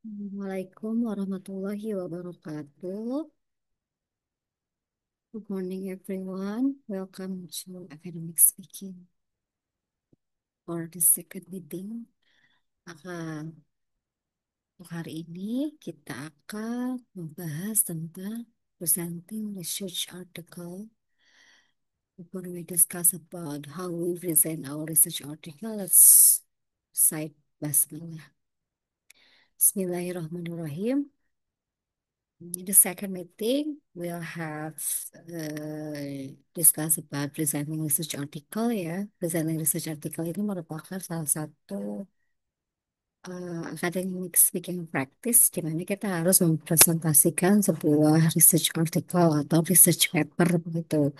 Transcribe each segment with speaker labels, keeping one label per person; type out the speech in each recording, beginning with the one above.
Speaker 1: Assalamualaikum warahmatullahi wabarakatuh. Good morning, everyone. Welcome to Academic Speaking for the second meeting. Untuk hari ini kita akan membahas tentang presenting research article. Before we discuss about how we present our research article, let's recite Basmalah. Bismillahirrahmanirrahim. In the second meeting, we'll have discuss about presenting research article ya. Presenting research article ini merupakan salah satu academic speaking practice di mana kita harus mempresentasikan sebuah research article atau research paper begitu.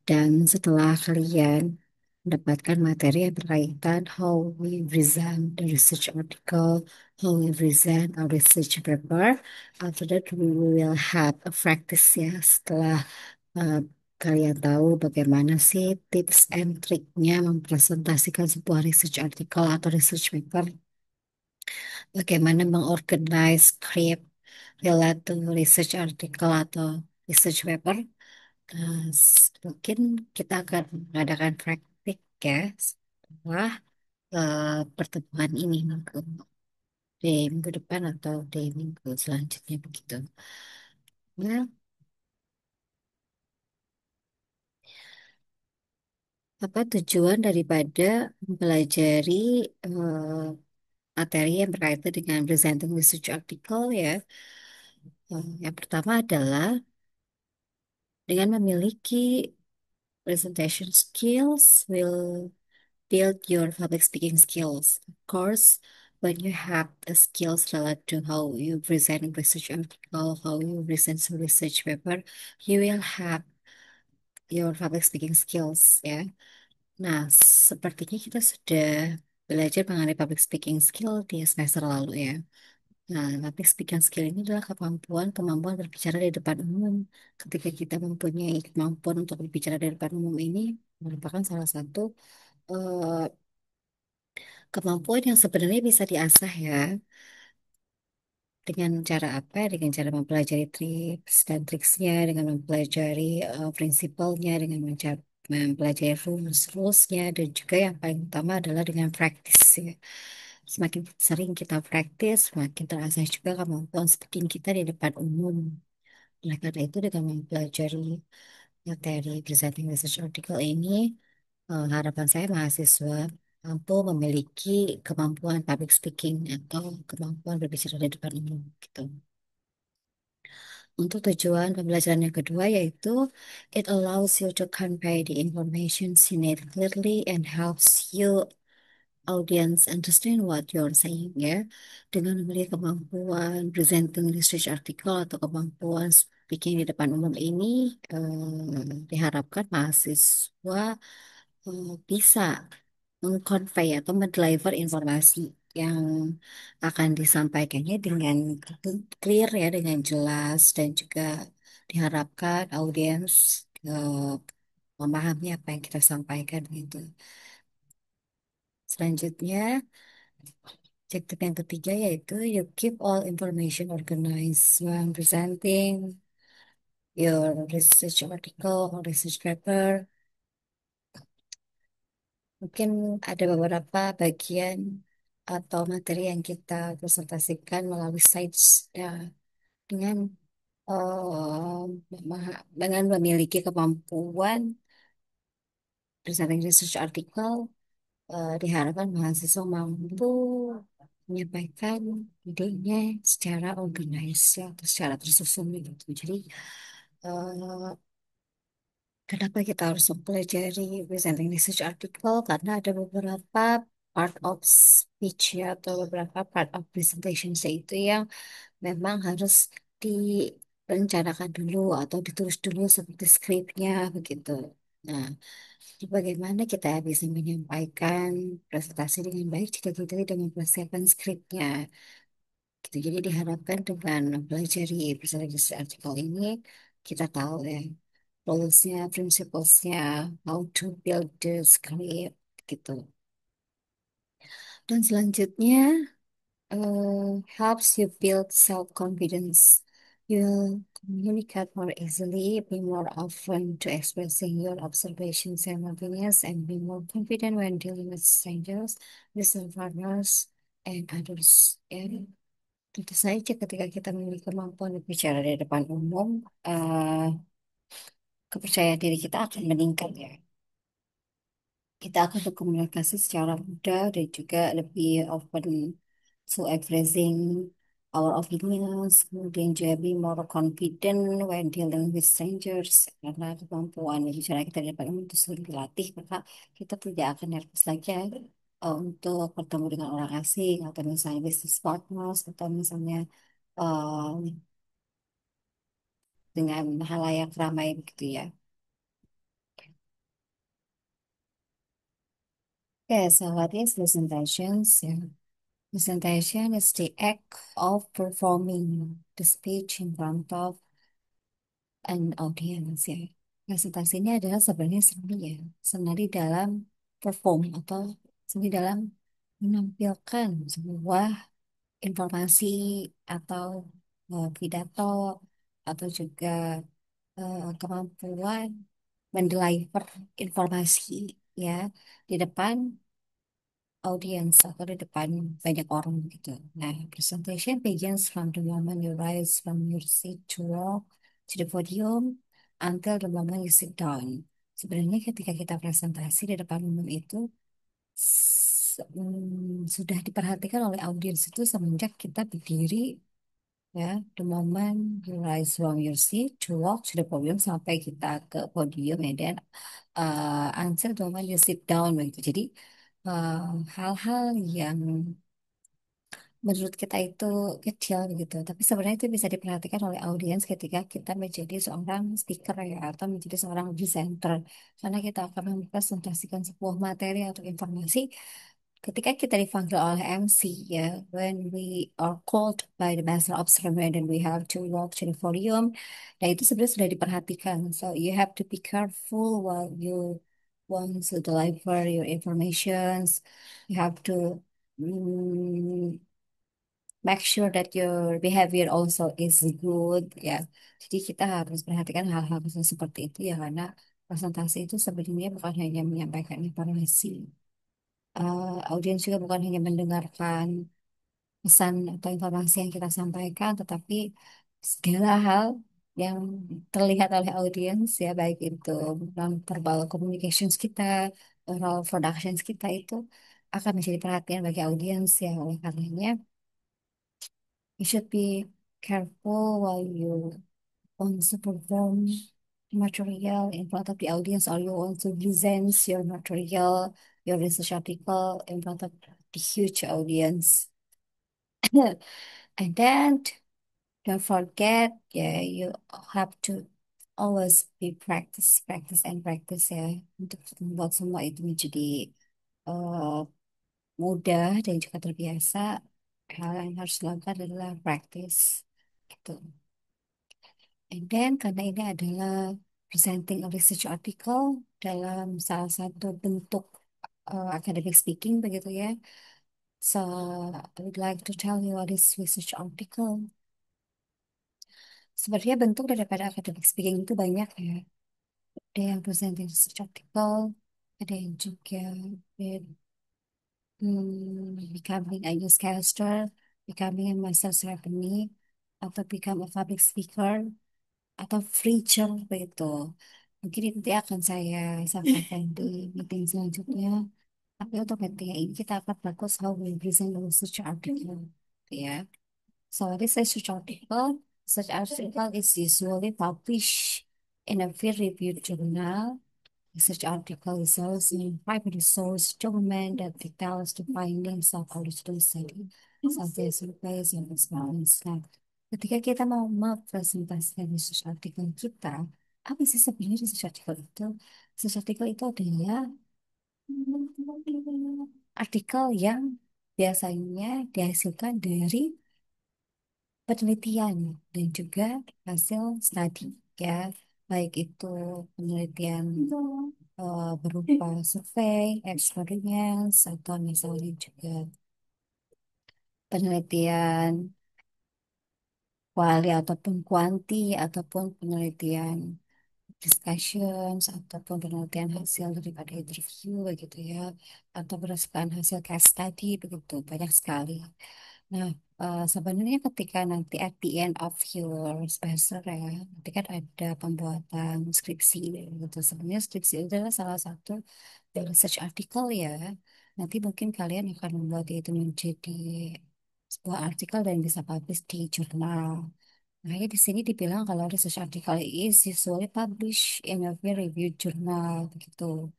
Speaker 1: Dan setelah kalian mendapatkan materi yang berkaitan how we present the research article, how we present our research paper, after that we will have a practice ya. Setelah uh, kalian tahu bagaimana sih tips and triknya mempresentasikan sebuah research article atau research paper, bagaimana mengorganize script related to research article atau research paper. Mungkin kita akan mengadakan praktik ya setelah pertemuan ini di minggu depan atau di minggu selanjutnya begitu. Nah, apa tujuan daripada mempelajari materi yang berkaitan dengan presenting research article ya? Yang pertama adalah dengan memiliki presentation skills will build your public speaking skills. Of course, when you have the skills related to how you present a research article, how you present a research paper, you will have your public speaking skills ya. Nah, sepertinya kita sudah belajar mengenai public speaking skill di semester lalu ya. Nah, public speaking skill ini adalah kemampuan berbicara di depan umum. Ketika kita mempunyai kemampuan untuk berbicara di depan umum ini merupakan salah satu eh, kemampuan yang sebenarnya bisa diasah ya. Dengan cara apa? Dengan cara mempelajari tips dan triksnya, dengan mempelajari prinsipalnya, dengan mempelajari rules-rulesnya, dan juga yang paling utama adalah dengan praktis ya. Semakin sering kita praktis, semakin terasa juga kemampuan speaking kita di depan umum. Oleh karena itu, dengan mempelajari materi presenting research article ini, harapan saya mahasiswa mampu memiliki kemampuan public speaking atau kemampuan berbicara di depan umum gitu. Untuk tujuan pembelajaran yang kedua yaitu it allows you to convey the information you need clearly and helps you audience understand what you're saying ya. Dengan memiliki kemampuan presenting research article atau kemampuan speaking di depan umum ini diharapkan mahasiswa bisa mengconvey atau mendeliver informasi yang akan disampaikannya dengan clear ya, dengan jelas dan juga diharapkan audiens memahami apa yang kita sampaikan gitu. Selanjutnya, objektif yang ketiga yaitu you keep all information organized when presenting your research article or research paper. Mungkin ada beberapa bagian atau materi yang kita presentasikan melalui slides ya, dengan dengan memiliki kemampuan presenting research article, diharapkan mahasiswa mampu menyampaikan idenya secara organized ya, atau secara tersusun gitu. Jadi eh, kenapa kita harus mempelajari presenting research article? Karena ada beberapa part of speech ya, atau beberapa part of presentation itu yang memang harus direncanakan dulu atau ditulis dulu seperti skripnya begitu. Nah, jadi bagaimana kita bisa menyampaikan presentasi dengan baik jika kita tidak mempersiapkan skripnya? Gitu. Jadi diharapkan dengan mempelajari presentation artikel ini kita tahu ya rulesnya, principlesnya, how to build the script gitu. Dan selanjutnya Helps you build self-confidence. You'll communicate more easily, be more open to expressing your observations and opinions, and be more confident when dealing with strangers, business partners, and others. And tentu saja ketika kita memiliki kemampuan berbicara di depan umum, kepercayaan diri kita akan meningkat ya. Kita akan berkomunikasi secara mudah dan juga lebih open to expressing our opinions, kemudian juga be more confident when dealing with strangers. Karena kemampuan bicara kita di depan umum itu sudah dilatih, maka kita tidak akan nervous lagi ya, untuk bertemu dengan orang asing atau misalnya business partners atau misalnya dengan halayak ramai begitu ya. Okay, so what is presentations? Yeah. Presentation is the act of performing the speech in front of an audience ya. Presentasi ini adalah sebenarnya seni ya. Seni di dalam perform atau seni dalam menampilkan sebuah informasi atau pidato atau juga kemampuan mendeliver informasi ya di depan audience atau di depan banyak orang gitu. Nah, presentation begins from the moment you rise from your seat to walk to the podium until the moment you sit down. Sebenarnya ketika kita presentasi di depan umum itu sudah diperhatikan oleh audiens itu semenjak kita berdiri ya, the moment you rise from your seat to walk to the podium sampai kita ke podium and then until the moment you sit down begitu. Jadi uh, hal-hal yang menurut kita itu kecil gitu, tapi sebenarnya itu bisa diperhatikan oleh audiens ketika kita menjadi seorang speaker ya atau menjadi seorang presenter, karena kita akan mempresentasikan sebuah materi atau informasi ketika kita dipanggil oleh MC ya, when we are called by the master of ceremony and we have to walk to the podium, nah itu sebenarnya sudah diperhatikan, so you have to be careful while you want to deliver your informations, you have to mm, make sure that your behavior also is good ya. Jadi kita harus perhatikan hal-hal seperti itu ya, karena presentasi itu sebenarnya bukan hanya menyampaikan informasi. Audiens juga bukan hanya mendengarkan pesan atau informasi yang kita sampaikan, tetapi segala hal yang terlihat oleh audiens ya, baik itu non-verbal communications kita, oral productions kita itu akan menjadi perhatian bagi audiens ya. Oleh karenanya, you should be careful while you want to perform material in front of the audience or you want to present your material, your research article in front of the huge audience. And then don't forget, yeah, you have to always be practice, practice, and practice ya untuk membuat semua itu menjadi uh, mudah dan juga terbiasa. Hal yang harus dilakukan adalah practice gitu. And then karena ini adalah presenting a research article dalam salah satu bentuk academic speaking begitu ya. So I would like to tell you what is research article. Sebenarnya bentuk daripada academic speaking itu banyak ya. Ada yang presenting research article, ada yang juga becoming a newscaster, becoming a master ceremony, atau become a public speaker, atau preacher begitu. Mungkin nanti akan saya sampaikan di meeting selanjutnya. Tapi untuk meeting ini kita akan fokus how we present the research article. Ya. So this research article, is usually published in a peer-reviewed journal. Research article is also in primary source document that details the findings of original study, such as surveys and experiments. Nah, ketika kita mau mempresentasikan research article kita, apa sih sebenarnya research article itu? Research article itu adalah artikel yang biasanya dihasilkan dari penelitian dan juga hasil studi ya, baik itu penelitian berupa survei, experience, atau misalnya juga penelitian quali ataupun kuanti ataupun penelitian discussions ataupun penelitian hasil daripada interview begitu ya, atau berdasarkan hasil case study begitu banyak sekali. Nah, sebenarnya ketika nanti at the end of your semester ya, nanti kan ada pembuatan skripsi gitu. Sebenarnya skripsi itu adalah salah satu research article ya. Nanti mungkin kalian akan membuat itu menjadi sebuah artikel dan bisa publish di jurnal. Makanya di sini dibilang kalau research article is usually published in a peer reviewed journal begitu.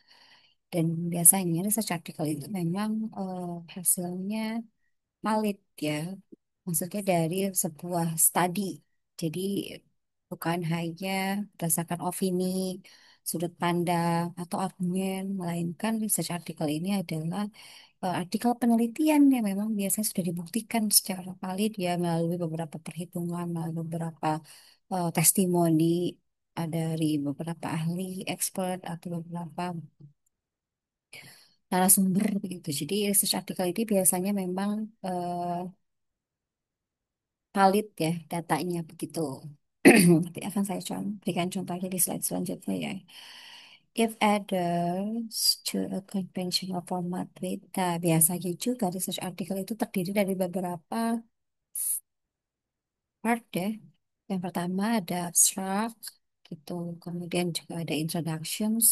Speaker 1: Dan biasanya research article itu memang hasilnya valid ya. Maksudnya dari sebuah studi. Jadi bukan hanya berdasarkan opini, sudut pandang, atau argumen, melainkan research article ini adalah artikel penelitian yang memang biasanya sudah dibuktikan secara valid ya melalui beberapa perhitungan, melalui beberapa testimoni dari beberapa ahli, expert, atau beberapa narasumber begitu. Jadi research article ini biasanya memang valid ya datanya begitu. Nanti akan saya berikan contohnya di slide selanjutnya ya. If adheres to a conventional format data, biasanya juga research article itu terdiri dari beberapa part ya. Yang pertama ada abstract gitu, kemudian juga ada introductions.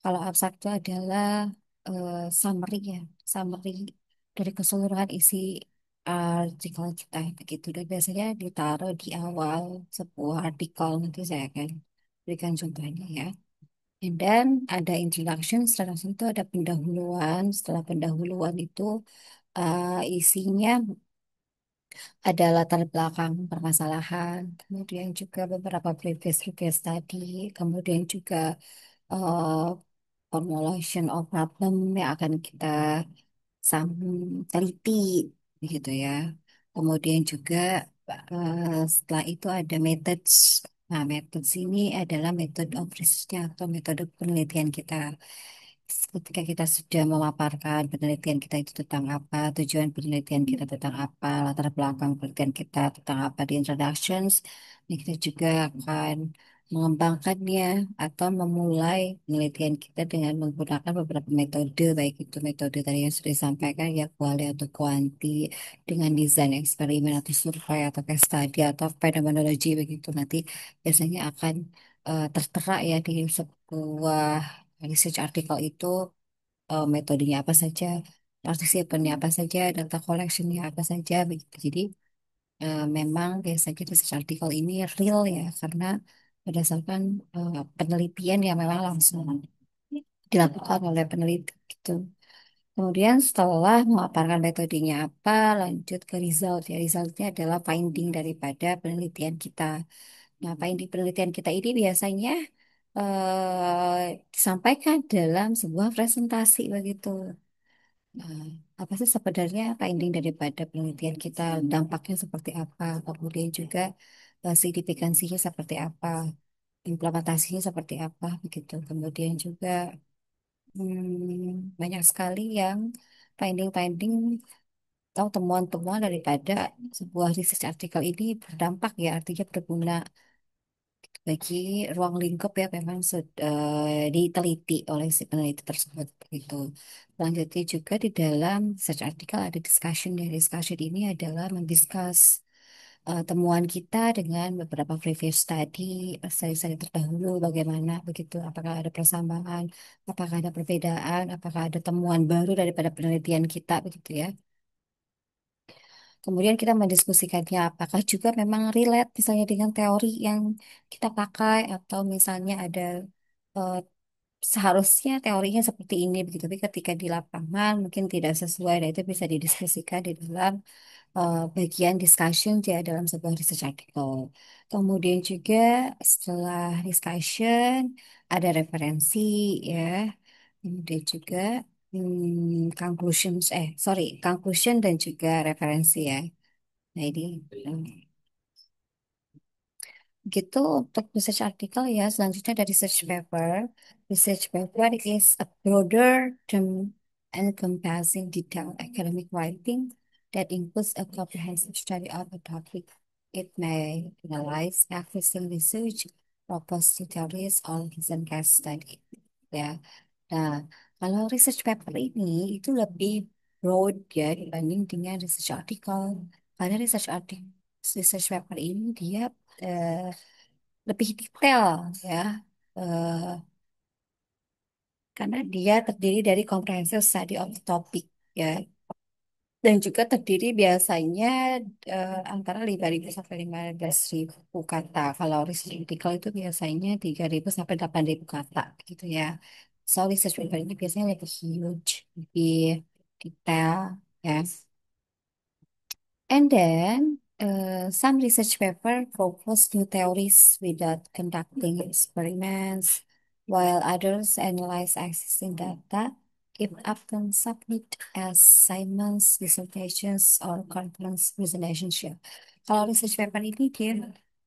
Speaker 1: Kalau abstract itu adalah summary ya, summary dari keseluruhan isi artikel kita begitu. Dan biasanya ditaruh di awal sebuah artikel, nanti saya akan berikan contohnya ya. Dan ada introduction, introduction itu ada pendahuluan. Setelah pendahuluan itu isinya ada latar belakang permasalahan, kemudian juga beberapa previous request tadi, kemudian juga eh, formulation of problem yang akan kita teliti, gitu ya. Kemudian juga setelah itu ada methods. Nah, methods ini adalah metode of research atau metode penelitian kita. Ketika kita sudah memaparkan penelitian kita itu tentang apa, tujuan penelitian kita tentang apa, latar belakang penelitian kita tentang apa di introductions, ini kita juga akan mengembangkannya atau memulai penelitian kita dengan menggunakan beberapa metode, baik itu metode tadi yang sudah disampaikan ya, kuali atau kuanti, dengan desain eksperimen atau survei atau case study atau fenomenologi begitu. Nanti biasanya akan tertera ya di sebuah research artikel itu metodenya apa saja, partisipannya apa saja, data collectionnya apa saja begitu. Jadi memang biasanya research article ini real ya karena berdasarkan penelitian yang memang langsung dilakukan oleh peneliti gitu. Kemudian setelah memaparkan metodenya apa, lanjut ke result. Ya, resultnya adalah finding daripada penelitian kita. Nah, finding penelitian kita ini biasanya disampaikan dalam sebuah presentasi begitu. Nah, apa sih sebenarnya finding daripada penelitian kita, dampaknya seperti apa, kemudian juga signifikansinya seperti apa, implementasinya seperti apa, begitu. Kemudian juga banyak sekali yang finding-finding atau temuan-temuan daripada sebuah research article ini berdampak ya, artinya berguna bagi ruang lingkup ya memang sudah diteliti oleh si peneliti tersebut gitu. Selanjutnya juga di dalam search article ada discussion ya. Discussion ini adalah mendiskus temuan kita dengan beberapa previous study, studi-studi terdahulu bagaimana begitu, apakah ada persamaan, apakah ada perbedaan, apakah ada temuan baru daripada penelitian kita begitu ya. Kemudian kita mendiskusikannya apakah juga memang relate misalnya dengan teori yang kita pakai atau misalnya ada eh, seharusnya teorinya seperti ini begitu tapi ketika di lapangan mungkin tidak sesuai dan itu bisa didiskusikan di dalam bagian discussion ya dalam sebuah research article. Kemudian juga setelah discussion ada referensi ya. Kemudian juga conclusion dan juga referensi ya. Nah, ini gitu untuk research article ya. Selanjutnya dari research paper. Research paper is a broader term encompassing detailed academic writing. that includes a comprehensive study of a topic. It may analyze existing research, propose new theories, or present case study. Ya, nah kalau research paper ini itu lebih broad ya dibanding dengan research article. Karena research paper ini dia eh, lebih detail ya. Eh, karena dia terdiri dari comprehensive study of the topic ya, dan juga terdiri biasanya antara 5.000 sampai 15.000 kata. Kalau research article itu biasanya 3.000 sampai 8.000 kata gitu ya. So research paper ini biasanya lebih huge, lebih detail ya. And then, some research paper propose new theories without conducting experiments, while others analyze existing data. If often submit as assignments, dissertations, or conference presentation. Kalau research paper ini dia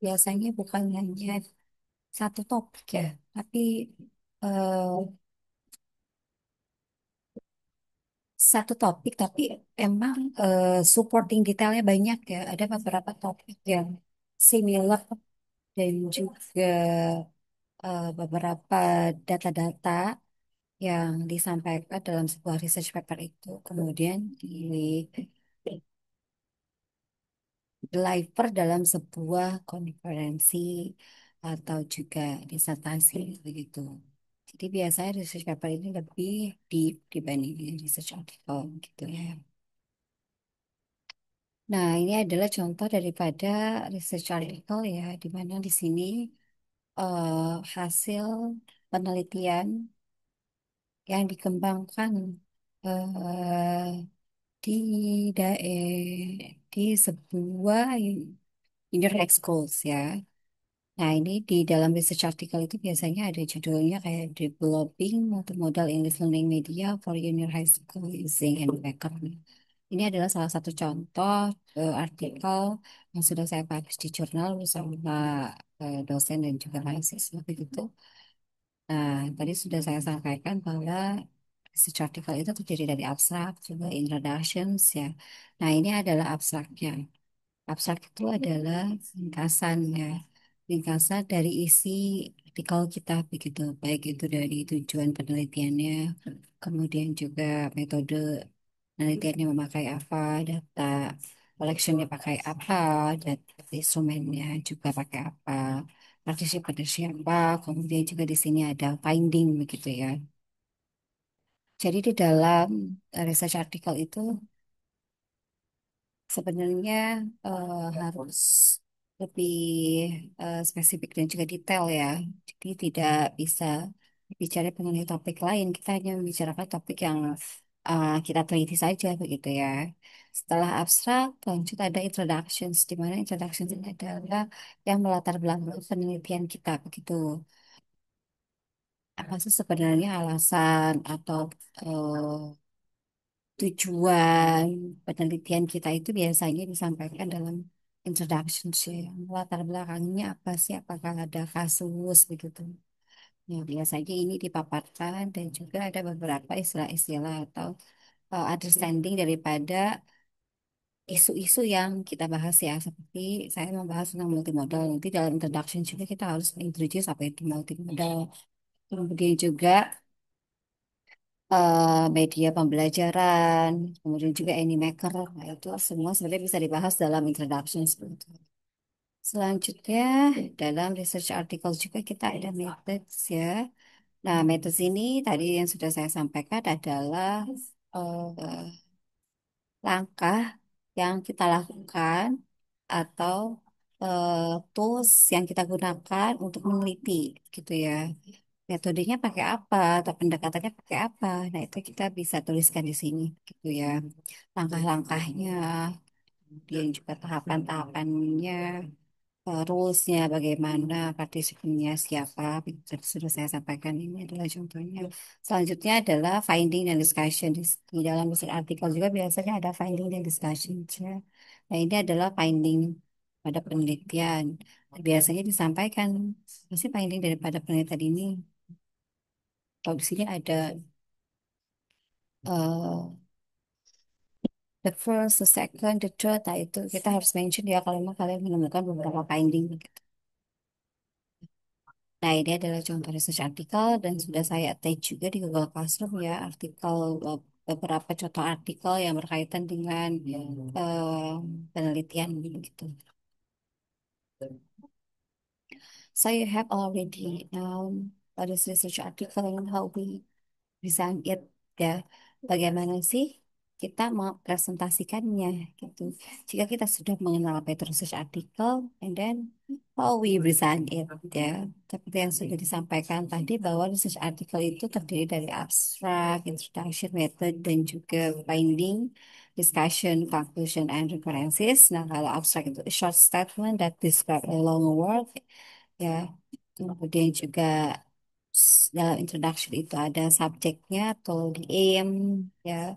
Speaker 1: biasanya bukan hanya satu topik ya, tapi eh, satu topik tapi emang supporting detailnya banyak ya. Ada beberapa topik yang similar dan juga beberapa data-data yang disampaikan dalam sebuah research paper itu kemudian di deliver dalam sebuah konferensi atau juga disertasi begitu. Jadi biasanya research paper ini lebih deep dibanding research article gitu ya. Nah, ini adalah contoh daripada research article ya, di mana di sini hasil penelitian yang dikembangkan eh, di di sebuah junior high schools ya. Nah, ini di dalam research article itu biasanya ada judulnya kayak Developing Multimodal English Learning Media for Junior High School using Handmaker. Ini adalah salah satu contoh artikel yang sudah saya publish di jurnal bersama dosen dan juga mahasiswa begitu. Nah, tadi sudah saya sampaikan bahwa research article itu terdiri dari abstrak, juga introductions ya. Nah, ini adalah abstraknya. Abstrak itu adalah ringkasan ya, ringkasan dari isi artikel kita begitu, baik itu dari tujuan penelitiannya, kemudian juga metode penelitiannya memakai apa, data collectionnya pakai apa, data instrumennya juga pakai apa, partisipannya siapa, kemudian juga di sini ada finding begitu ya. Jadi di dalam research article itu sebenarnya harus lebih spesifik dan juga detail ya. Jadi tidak bisa bicara mengenai topik lain. Kita hanya membicarakan topik yang kita teliti saja begitu ya. Setelah abstrak, lanjut ada introductions, di mana introductions ini adalah yang melatar belakang penelitian kita begitu. Apa sih sebenarnya alasan atau eh, tujuan penelitian kita itu biasanya disampaikan dalam introduction sih. Latar belakangnya apa sih? Apakah ada kasus begitu? Ya, biasanya ini dipaparkan dan juga ada beberapa istilah-istilah atau understanding daripada isu-isu yang kita bahas ya. Seperti saya membahas tentang multimodal. Nanti dalam introduction juga kita harus introduce apa itu multimodal. Kemudian juga media pembelajaran, kemudian juga Animaker. Nah, itu semua sebenarnya bisa dibahas dalam introduction seperti itu. Selanjutnya, dalam research article juga kita ada methods ya. Nah, methods ini tadi yang sudah saya sampaikan adalah eh, langkah yang kita lakukan atau eh, tools yang kita gunakan untuk meneliti gitu ya. Metodenya pakai apa atau pendekatannya pakai apa. Nah, itu kita bisa tuliskan di sini gitu ya. Langkah-langkahnya, kemudian juga tahapan-tahapannya, rulesnya bagaimana, partisipannya siapa, sudah saya sampaikan ini adalah contohnya. Selanjutnya adalah finding dan discussion. Di dalam mesin artikel juga biasanya ada finding dan discussion. Ya. Nah, ini adalah finding pada penelitian. Biasanya disampaikan, apa sih finding daripada penelitian ini? Kalau di sini ada eh, the first, the second, the third. Nah, itu kita harus mention ya kalau memang kalian menemukan beberapa finding gitu. Nah, ini adalah contoh research artikel dan sudah saya attach juga di Google Classroom ya, artikel beberapa contoh artikel yang berkaitan dengan eh, penelitian gitu. So you have already what is research article and how we design it ya. Bagaimana sih kita mau presentasikannya gitu. Jika kita sudah mengenal apa itu research article, and then how we present it ya. Seperti yang sudah disampaikan tadi bahwa research article itu terdiri dari abstract, introduction, method, dan juga finding, discussion, conclusion, and references. Nah, kalau abstract itu a short statement that describe a long work ya. Kemudian juga dalam introduction itu ada subjeknya atau the aim ya,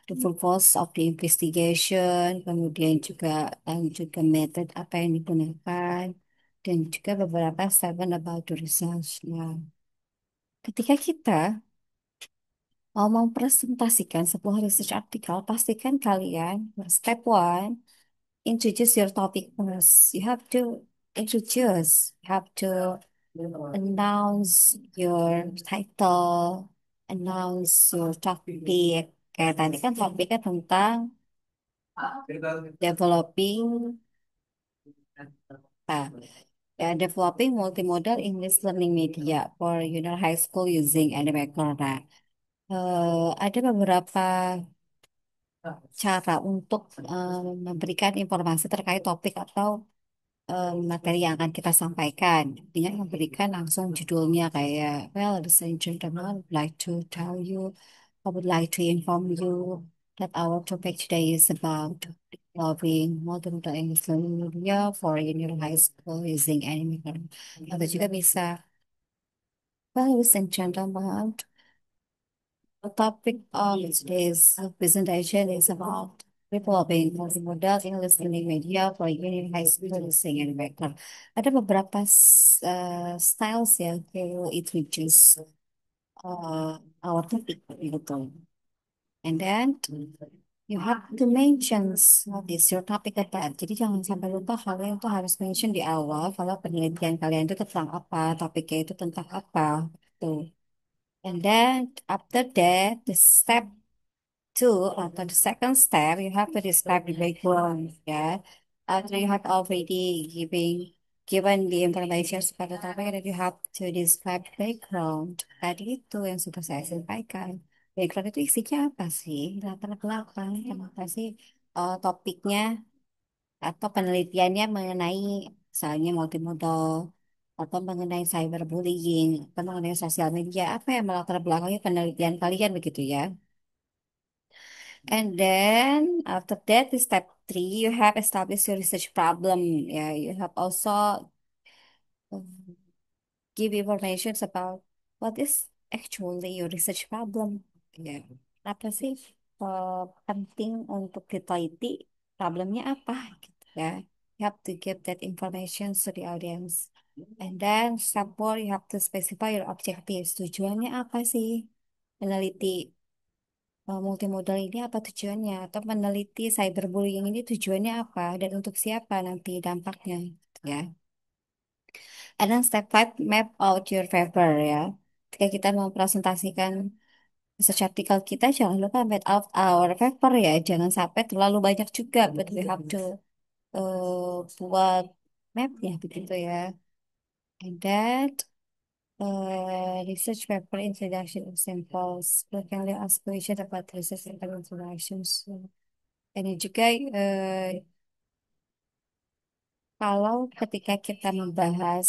Speaker 1: the purpose of the investigation, kemudian juga juga method apa yang digunakan dan juga beberapa statement about the research. Nah, ketika kita mau mempresentasikan sebuah research article, pastikan kalian step one introduce your topic first. You have to introduce, you have to announce your title, announce your topic. Kayak tadi kan topiknya tentang developing, uh, developing multimodal English learning media for junior high school using Animaker. Nah, ada beberapa cara untuk memberikan informasi terkait topik atau materi yang akan kita sampaikan dengan memberikan langsung judulnya kayak well, ladies and gentlemen, I would like to tell you, I would like to inform you that our topic today is about developing multimodal English learning media for junior high school using Animator. Atau juga bisa, well, ladies and gentlemen, the topic of today's presentation is about developing multimodal English learning media for Union High School Listening and Vector. Ada beberapa styles yang to introduce our topic gitu. And then you have to mention what is your topic about. Jadi jangan sampai lupa kalian tuh harus mention di awal kalau penelitian kalian itu tentang apa, topiknya itu tentang apa. Tuh. And then after that, the step two, after the second step, you have to describe the background. Yeah. After you have already given the information about the topic, then you have to describe the background. Tadi itu yang sudah saya sampaikan. Background itu isinya apa sih? Latar belakang, kenapa sih topiknya atau penelitiannya mengenai misalnya multimodal atau mengenai cyberbullying atau mengenai sosial media, apa yang melatar belakangi penelitian kalian begitu ya. And then after that, is step three, you have established your research problem. Yeah, you have also give information about what is actually your research problem. Ya, apa sih penting untuk diteliti problemnya apa gitu ya. You have to give that information to the audience. And then step four, you have to specify your objectives. Tujuannya apa sih meneliti multimodal ini apa tujuannya? Atau meneliti cyberbullying ini tujuannya apa dan untuk siapa nanti dampaknya gitu ya. And then step five, map out your paper ya. Ketika kita mau presentasikan research artikel kita, jangan lupa map out our paper ya. Jangan sampai terlalu banyak juga, but we have to buat mapnya begitu ya. And that research paper introduction examples. Frequently asked question about research paper introductions. Ini juga kalau ketika kita membahas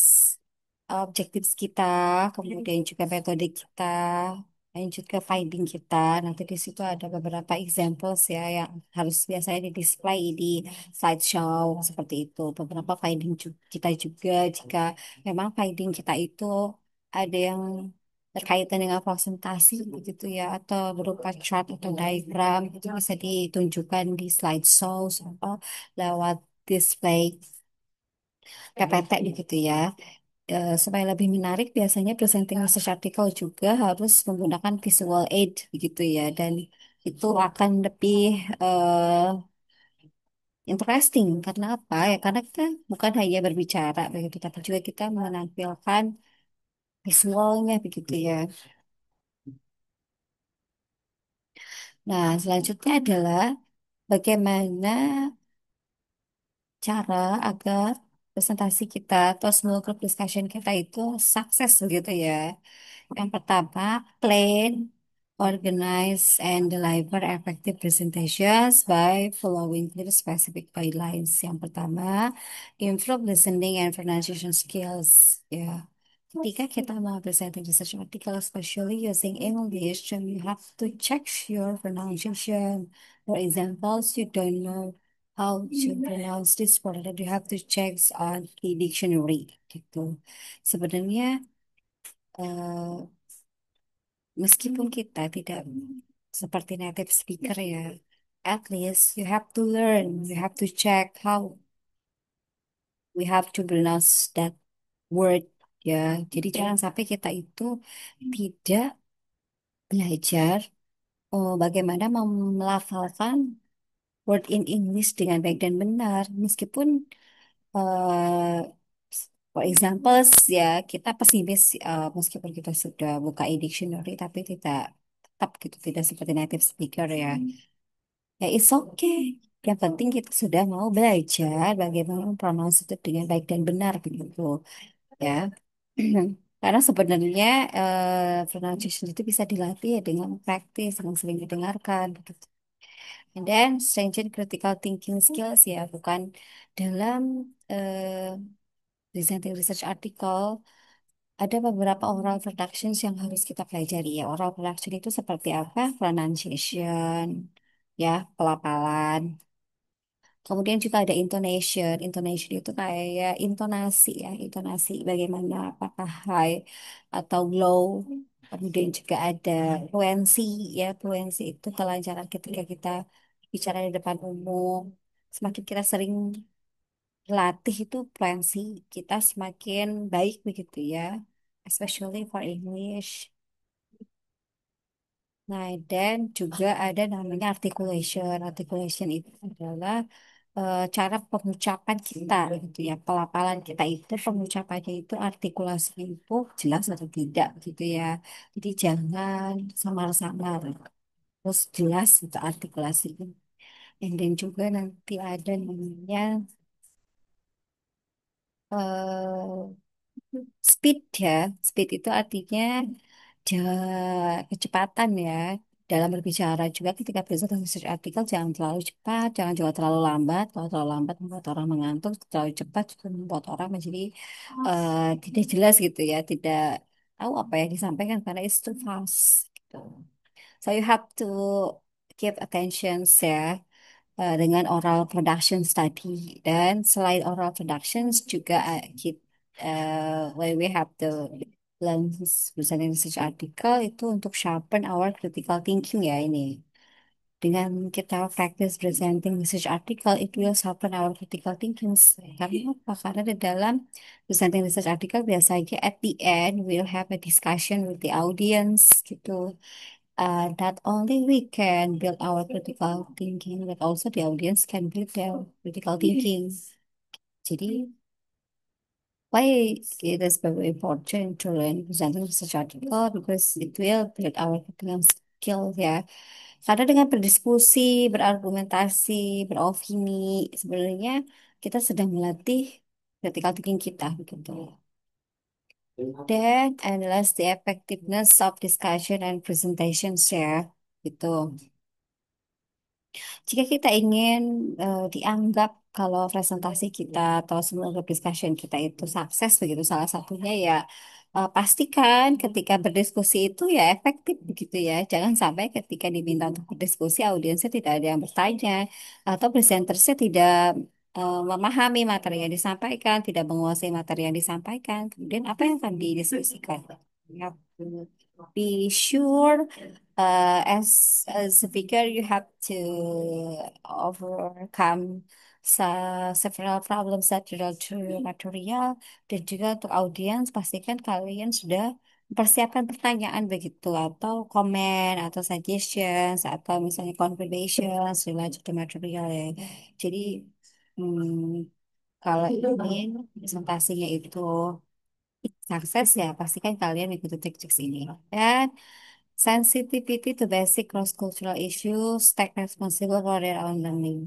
Speaker 1: objektif kita, kemudian juga metode kita, dan juga finding kita, nanti di situ ada beberapa examples ya yang harus biasanya di display di slideshow seperti itu. Beberapa finding kita juga jika memang finding kita itu ada yang berkaitan dengan presentasi begitu ya atau berupa chart atau diagram itu bisa ditunjukkan di slideshow atau lewat display PPT begitu ya. Supaya lebih menarik, biasanya presenting research article juga harus menggunakan visual aid begitu ya. Dan itu akan lebih eh, interesting. Karena apa ya? Karena kita bukan hanya berbicara begitu, tapi juga kita menampilkan visualnya begitu ya. Nah, selanjutnya adalah bagaimana cara agar presentasi kita atau small group discussion kita itu sukses begitu ya. Yang pertama, plan, organize, and deliver effective presentations by following clear specific guidelines. Yang pertama, improve listening and pronunciation skills. Ya. Ketika kita mau presenting research article, especially using English, then you have to check your pronunciation. For examples, you don't know how to pronounce this word, then you have to check on the dictionary gitu. Sebenarnya eh, meskipun kita tidak seperti native speaker ya, at least you have to learn, you have to check how we have to pronounce that word ya. Jadi jangan sampai kita itu tidak belajar bagaimana melafalkan word in English dengan baik dan benar, meskipun eh, for example ya kita pesimis meskipun kita sudah buka e-dictionary tapi tidak tetap gitu tidak seperti native speaker ya. Ya, it's okay. Yang penting kita sudah mau belajar bagaimana pronounce itu dengan baik dan benar begitu, ya. Karena sebenarnya pronunciation itu bisa dilatih ya dengan praktis, dengan sering didengarkan, begitu. And then strengthen critical thinking skills ya, bukan dalam presenting research article. Ada beberapa oral productions yang harus kita pelajari ya. Oral production itu seperti apa? Pronunciation, ya, pelafalan. Kemudian juga ada intonation. Intonation itu kayak intonasi ya, intonasi bagaimana apakah high atau low. Kemudian juga ada fluency ya, fluency itu kelancaran ketika kita bicara di depan umum. Semakin kita sering latih itu fluency kita semakin baik begitu ya, especially for English. Nah, dan juga ada namanya articulation. Articulation itu adalah cara pengucapan kita gitu ya. Pelafalan kita itu pengucapannya itu artikulasinya itu jelas atau tidak gitu ya. Jadi jangan samar-samar. Terus jelas itu artikulasinya. Dan juga nanti ada namanya speed ya. Speed itu artinya kecepatan ya dalam berbicara juga ketika presentasi research artikel jangan terlalu cepat, jangan juga terlalu lambat. Kalau terlalu lambat membuat orang mengantuk, terlalu cepat juga membuat orang menjadi tidak jelas gitu ya, tidak tahu apa yang disampaikan karena it's too fast gitu. So you have to give attention ya dengan oral production study dan selain oral productions juga we have to learn presenting research article itu untuk sharpen our critical thinking ya ini. Dengan kita practice presenting research article, it will sharpen our critical thinking. Karena apa? Karena di dalam presenting research article biasanya at the end we'll have a discussion with the audience gitu. Not only we can build our critical thinking, but also the audience can build their critical thinking. Jadi, why it is very important to learn presenting research article because it will build our critical skill ya. Karena dengan berdiskusi, berargumentasi, beropini, sebenarnya kita sedang melatih critical thinking kita begitu. Then analyze the effectiveness of discussion and presentation share gitu. Jika kita ingin dianggap kalau presentasi kita atau semua group discussion kita itu sukses begitu salah satunya ya pastikan ketika berdiskusi itu ya efektif begitu ya. Jangan sampai ketika diminta untuk berdiskusi audiensnya tidak ada yang bertanya atau presentersnya tidak memahami materi yang disampaikan, tidak menguasai materi yang disampaikan. Kemudian apa yang akan didiskusikan? Ya, be sure as a speaker you have to overcome several problems that relate to material dan juga untuk audiens pastikan kalian sudah persiapkan pertanyaan begitu atau komen atau suggestions atau misalnya confirmations related to material ya. Jadi kalau ingin presentasinya itu sukses ya pastikan kalian ikuti trik-trik ini. Dan sensitivity to basic cross-cultural issues, take responsible for their own learning.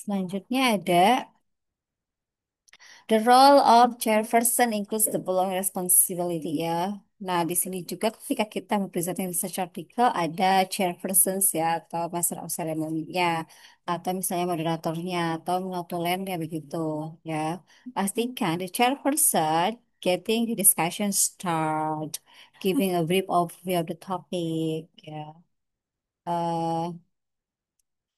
Speaker 1: Selanjutnya ada the role of chairperson includes the following responsibility ya. Nah, di sini juga ketika kita mempresentasi research article ada chairpersons ya atau master of ceremony-nya atau misalnya moderatornya atau notulennya begitu ya. Pastikan the chairperson getting the discussion start, giving a brief overview of the topic ya. Eh,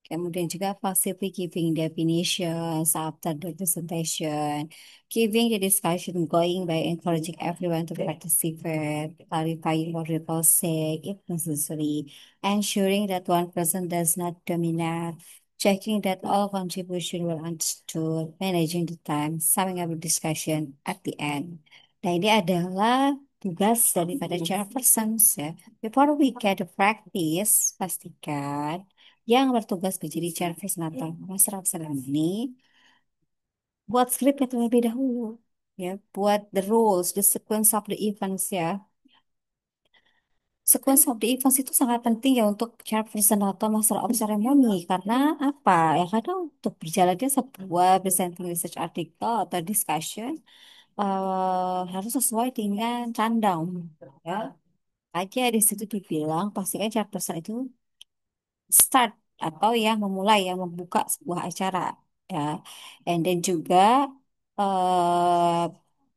Speaker 1: Kemudian juga possibly giving definitions after the presentation, giving the discussion going by encouraging everyone to participate, clarifying what people say if necessary, ensuring that one person does not dominate, checking that all contribution were understood, managing the time, summing up the discussion at the end. Nah, ini adalah tugas daripada chairperson ya. Before we get to practice, pastikan yang bertugas menjadi chairperson atau master of ceremony buat skripnya terlebih dahulu ya buat the rules the sequence of the events ya sequence of the events itu sangat penting ya untuk chairperson atau master of ceremony karena apa ya karena untuk berjalannya sebuah presenting research article atau discussion harus sesuai dengan rundown ya aja di situ dibilang pastikan chairperson itu start atau yang memulai yang membuka sebuah acara ya and then juga eh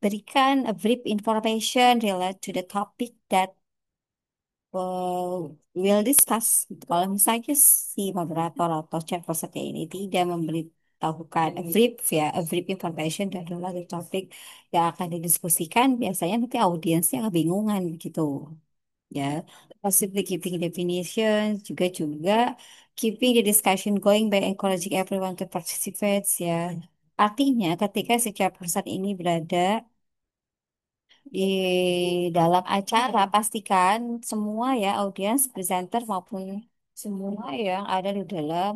Speaker 1: berikan a brief information related to the topic that will discuss gitu. Kalau misalnya si moderator atau chairperson ini tidak memberitahukan a brief information dari topik yang akan didiskusikan biasanya nanti audiensnya kebingungan gitu ya possibly keeping definition juga keeping the discussion going by encouraging everyone to participate ya artinya ketika si chairperson ini berada di dalam acara pastikan semua ya audiens presenter maupun semua yang ada di dalam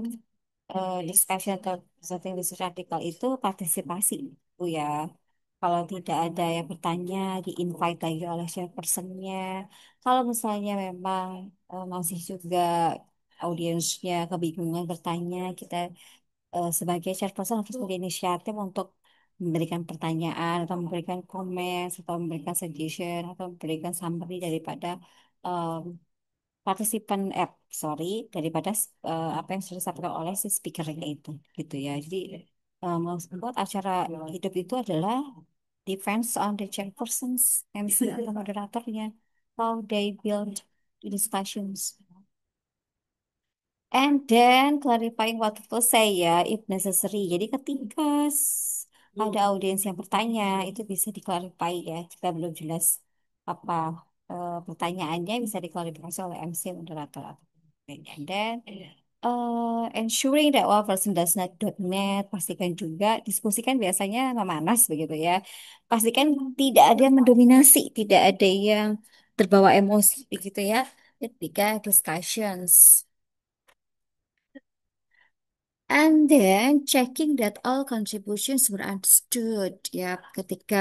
Speaker 1: discussion atau presenting research article itu partisipasi itu ya. Kalau tidak ada yang bertanya, di-invite lagi oleh chairperson-nya. Kalau misalnya memang masih juga audiensnya kebingungan bertanya, kita sebagai chairperson harus berinisiatif untuk memberikan pertanyaan atau memberikan komen atau memberikan suggestion atau memberikan summary daripada em, partisipan sorry daripada apa yang sudah disampaikan oleh si speakernya itu gitu ya jadi membuat acara hidup itu adalah depends on the chairpersons MC atau moderatornya how they build the discussions and then clarifying what people say ya if necessary jadi ketika ada audiens yang bertanya itu bisa diklarifikasi ya jika belum jelas apa pertanyaannya bisa diklarifikasi oleh MC moderator atau and then ensuring that one person does not dominate pastikan juga diskusikan biasanya memanas begitu ya pastikan tidak ada yang mendominasi tidak ada yang terbawa emosi begitu ya ketika discussions. And then checking that all contributions were understood. Ya, ketika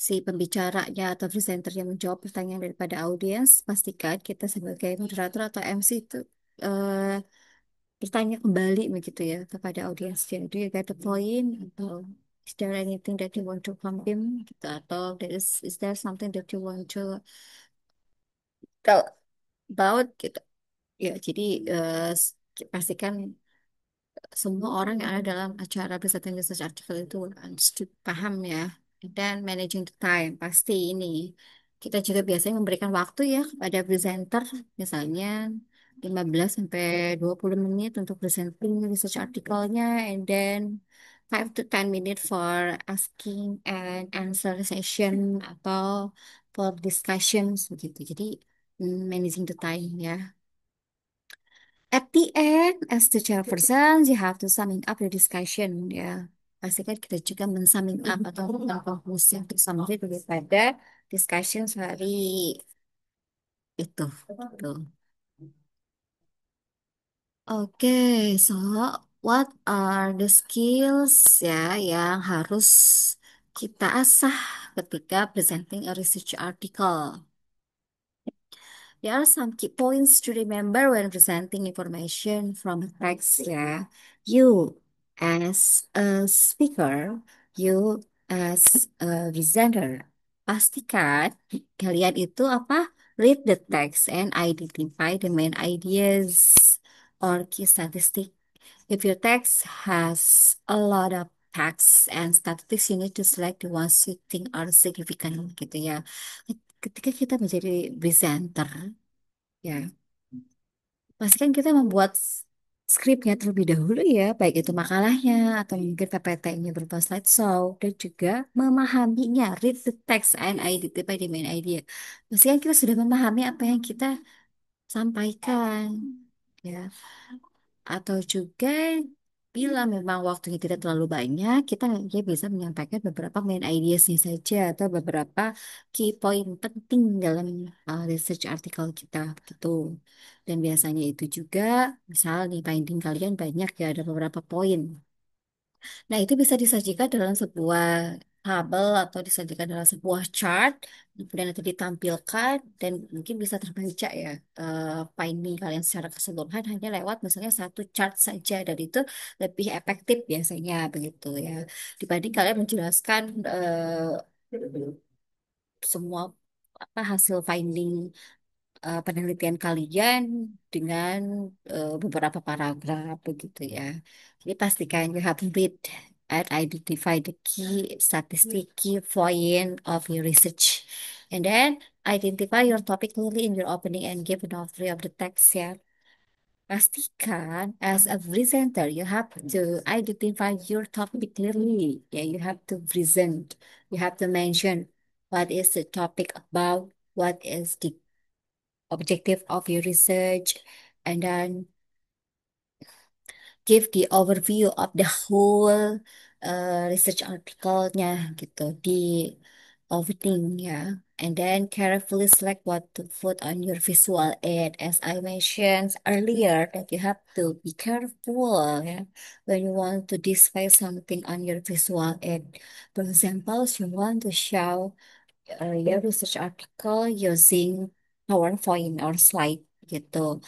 Speaker 1: si pembicaranya atau presenter yang menjawab pertanyaan daripada audiens, pastikan kita sebagai moderator atau MC itu eh, bertanya kembali begitu ya kepada audiensnya. Do you get the point? Atau is there anything that you want to confirm? Gitu. Atau is there something that you want to tell about? Gitu. Ya, jadi pastikan semua orang yang ada dalam acara presentation research article itu paham ya. Dan managing the time, pasti ini. Kita juga biasanya memberikan waktu ya kepada presenter, misalnya 15 sampai 20 menit untuk presenting research artikelnya, and then 5 to 10 minutes for asking and answer session atau for discussions begitu. Jadi managing the time ya. At the end, as the chairperson, you have to summing up the discussion. Ya, pastikan kita juga men-summing up atau memberikan konklusi untuk summary daripada discussion hari itu. Tuh. Oke, so what are the skills ya yang harus kita asah ketika presenting a research article? There are some key points to remember when presenting information from a text ya. You as a speaker, you as a presenter. Pastikan kalian itu apa? Read the text and identify the main ideas or key statistics. If your text has a lot of text and statistics, you need to select the ones you think are significant gitu ya. Ketika kita menjadi presenter, ya, pastikan kita membuat skripnya terlebih dahulu ya, baik itu makalahnya atau mungkin PPT-nya berupa slideshow dan juga memahaminya, read the text and identify the main idea. Pastikan kita sudah memahami apa yang kita sampaikan, ya. Atau juga bila memang waktunya tidak terlalu banyak, kita hanya bisa menyampaikan beberapa main ideas-nya saja atau beberapa key point penting dalam research artikel kita gitu. Dan biasanya itu juga, misal nih finding kalian banyak ya, ada beberapa poin. Nah, itu bisa disajikan dalam sebuah tabel atau disajikan dalam sebuah chart, kemudian nanti ditampilkan dan mungkin bisa terbaca ya finding kalian secara keseluruhan hanya lewat misalnya satu chart saja dan itu lebih efektif biasanya begitu ya dibanding kalian menjelaskan semua apa hasil finding penelitian kalian dengan beberapa paragraf begitu ya. Jadi pastikan you have read and identify the key statistic, key point of your research. And then identify your topic clearly in your opening and give an overview of the text ya. Pastikan as a presenter you have to identify your topic clearly. Yeah, you have to present. You have to mention what is the topic about, what is the objective of your research, and then give the overview of the whole research article-nya gitu di opening ya. And then carefully select what to put on your visual aid. As I mentioned earlier, that you have to be careful ya, when you want to display something on your visual aid. For example, you want to show your research article using PowerPoint or slide gitu.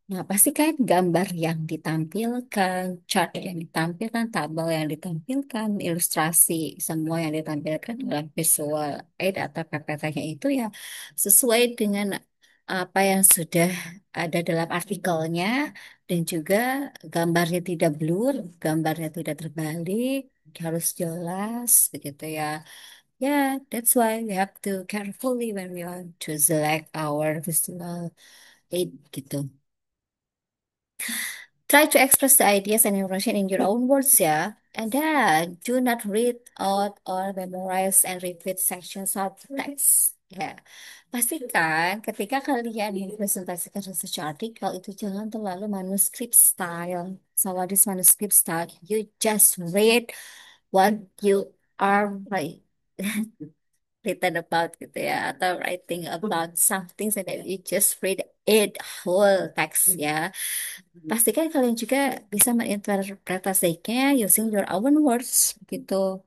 Speaker 1: Nah, pasti kan gambar yang ditampilkan, chart yang ditampilkan, tabel yang ditampilkan, ilustrasi, semua yang ditampilkan dalam visual aid atau PPT-nya itu ya sesuai dengan apa yang sudah ada dalam artikelnya dan juga gambarnya tidak blur, gambarnya tidak terbalik, harus jelas begitu ya. Yeah, that's why we have to carefully when we want to select our visual aid gitu. Try to express the ideas and information in your own words, yeah. And then do not read out or memorize and repeat sections of text. Ya, pastikan ketika kalian mempresentasikan research article itu jangan terlalu manuscript style. So what is manuscript style? You just read what you are right, written about gitu ya atau writing about something so that you just read it whole text ya. Pastikan kalian juga bisa menginterpretasikannya using your own words gitu.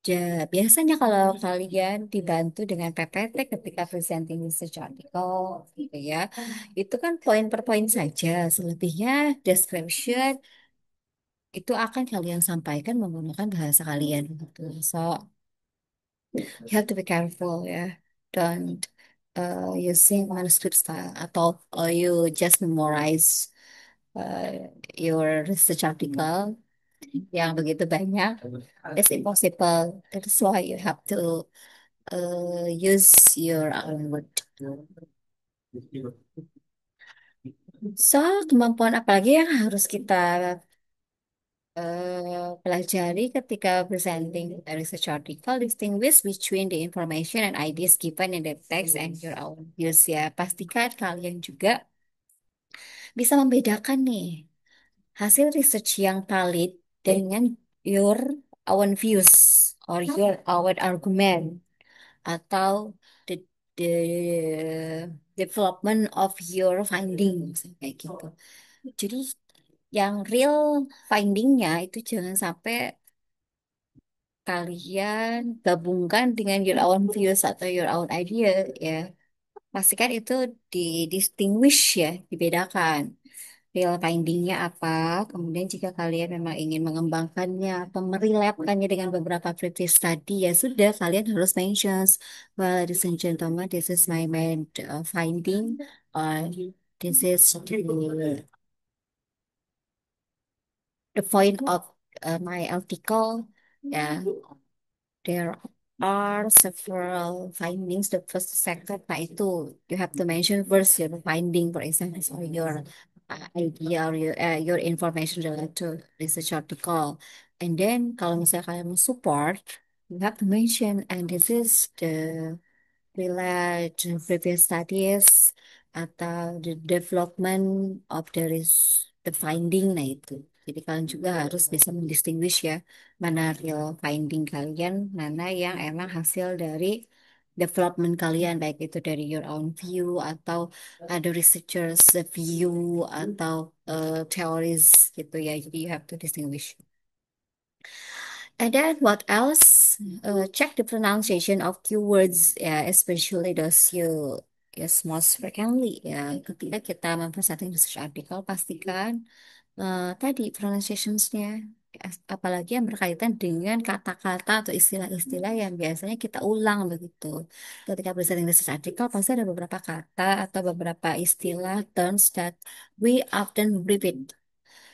Speaker 1: Ja, biasanya kalau kalian dibantu dengan PPT ketika presenting research article gitu ya, itu kan poin per poin saja. Selebihnya description itu akan kalian sampaikan menggunakan bahasa kalian gitu. So you have to be careful ya. Don't using manuscript style atau you just memorize your research article yang begitu banyak. It's impossible. That's why you have to use your own word. So, kemampuan apa lagi yang harus kita pelajari ketika presenting a research article? Distinguish between the information and ideas given in the text and your own use ya. Pastikan kalian juga bisa membedakan nih hasil research yang valid dengan your own views or your own argument atau the, the development of your findings kayak gitu. Jadi yang real findingnya itu jangan sampai kalian gabungkan dengan your own views atau your own idea ya. Pastikan itu di distinguish ya, dibedakan. Real findingnya apa, kemudian jika kalian memang ingin mengembangkannya atau merelapkannya dengan beberapa previous study, ya sudah, kalian harus mention, well, ladies and gentlemen, this is my main finding, or this is the point of my article. Ya, there are several findings. The first, second, nah itu you have to mention first your finding, for example, or your idea or your information related to research article. And then kalau misalnya kalian mau support, you have to mention, and this is the relate to previous studies atau the development of the finding, nah itu. Jadi kalian juga harus bisa mendistinguish ya, mana real finding kalian, mana yang emang hasil dari development kalian, baik itu dari your own view atau ada researchers view atau theories gitu ya. Jadi you have to distinguish. And then what else? Check the pronunciation of keywords, ya, especially those you use most frequently. Ya, ketika kita mempresentasi research article, pastikan tadi pronunciationsnya, apalagi yang berkaitan dengan kata-kata atau istilah-istilah yang biasanya kita ulang begitu. Ketika presenting research article, pasti ada beberapa kata atau beberapa istilah terms that we often repeat.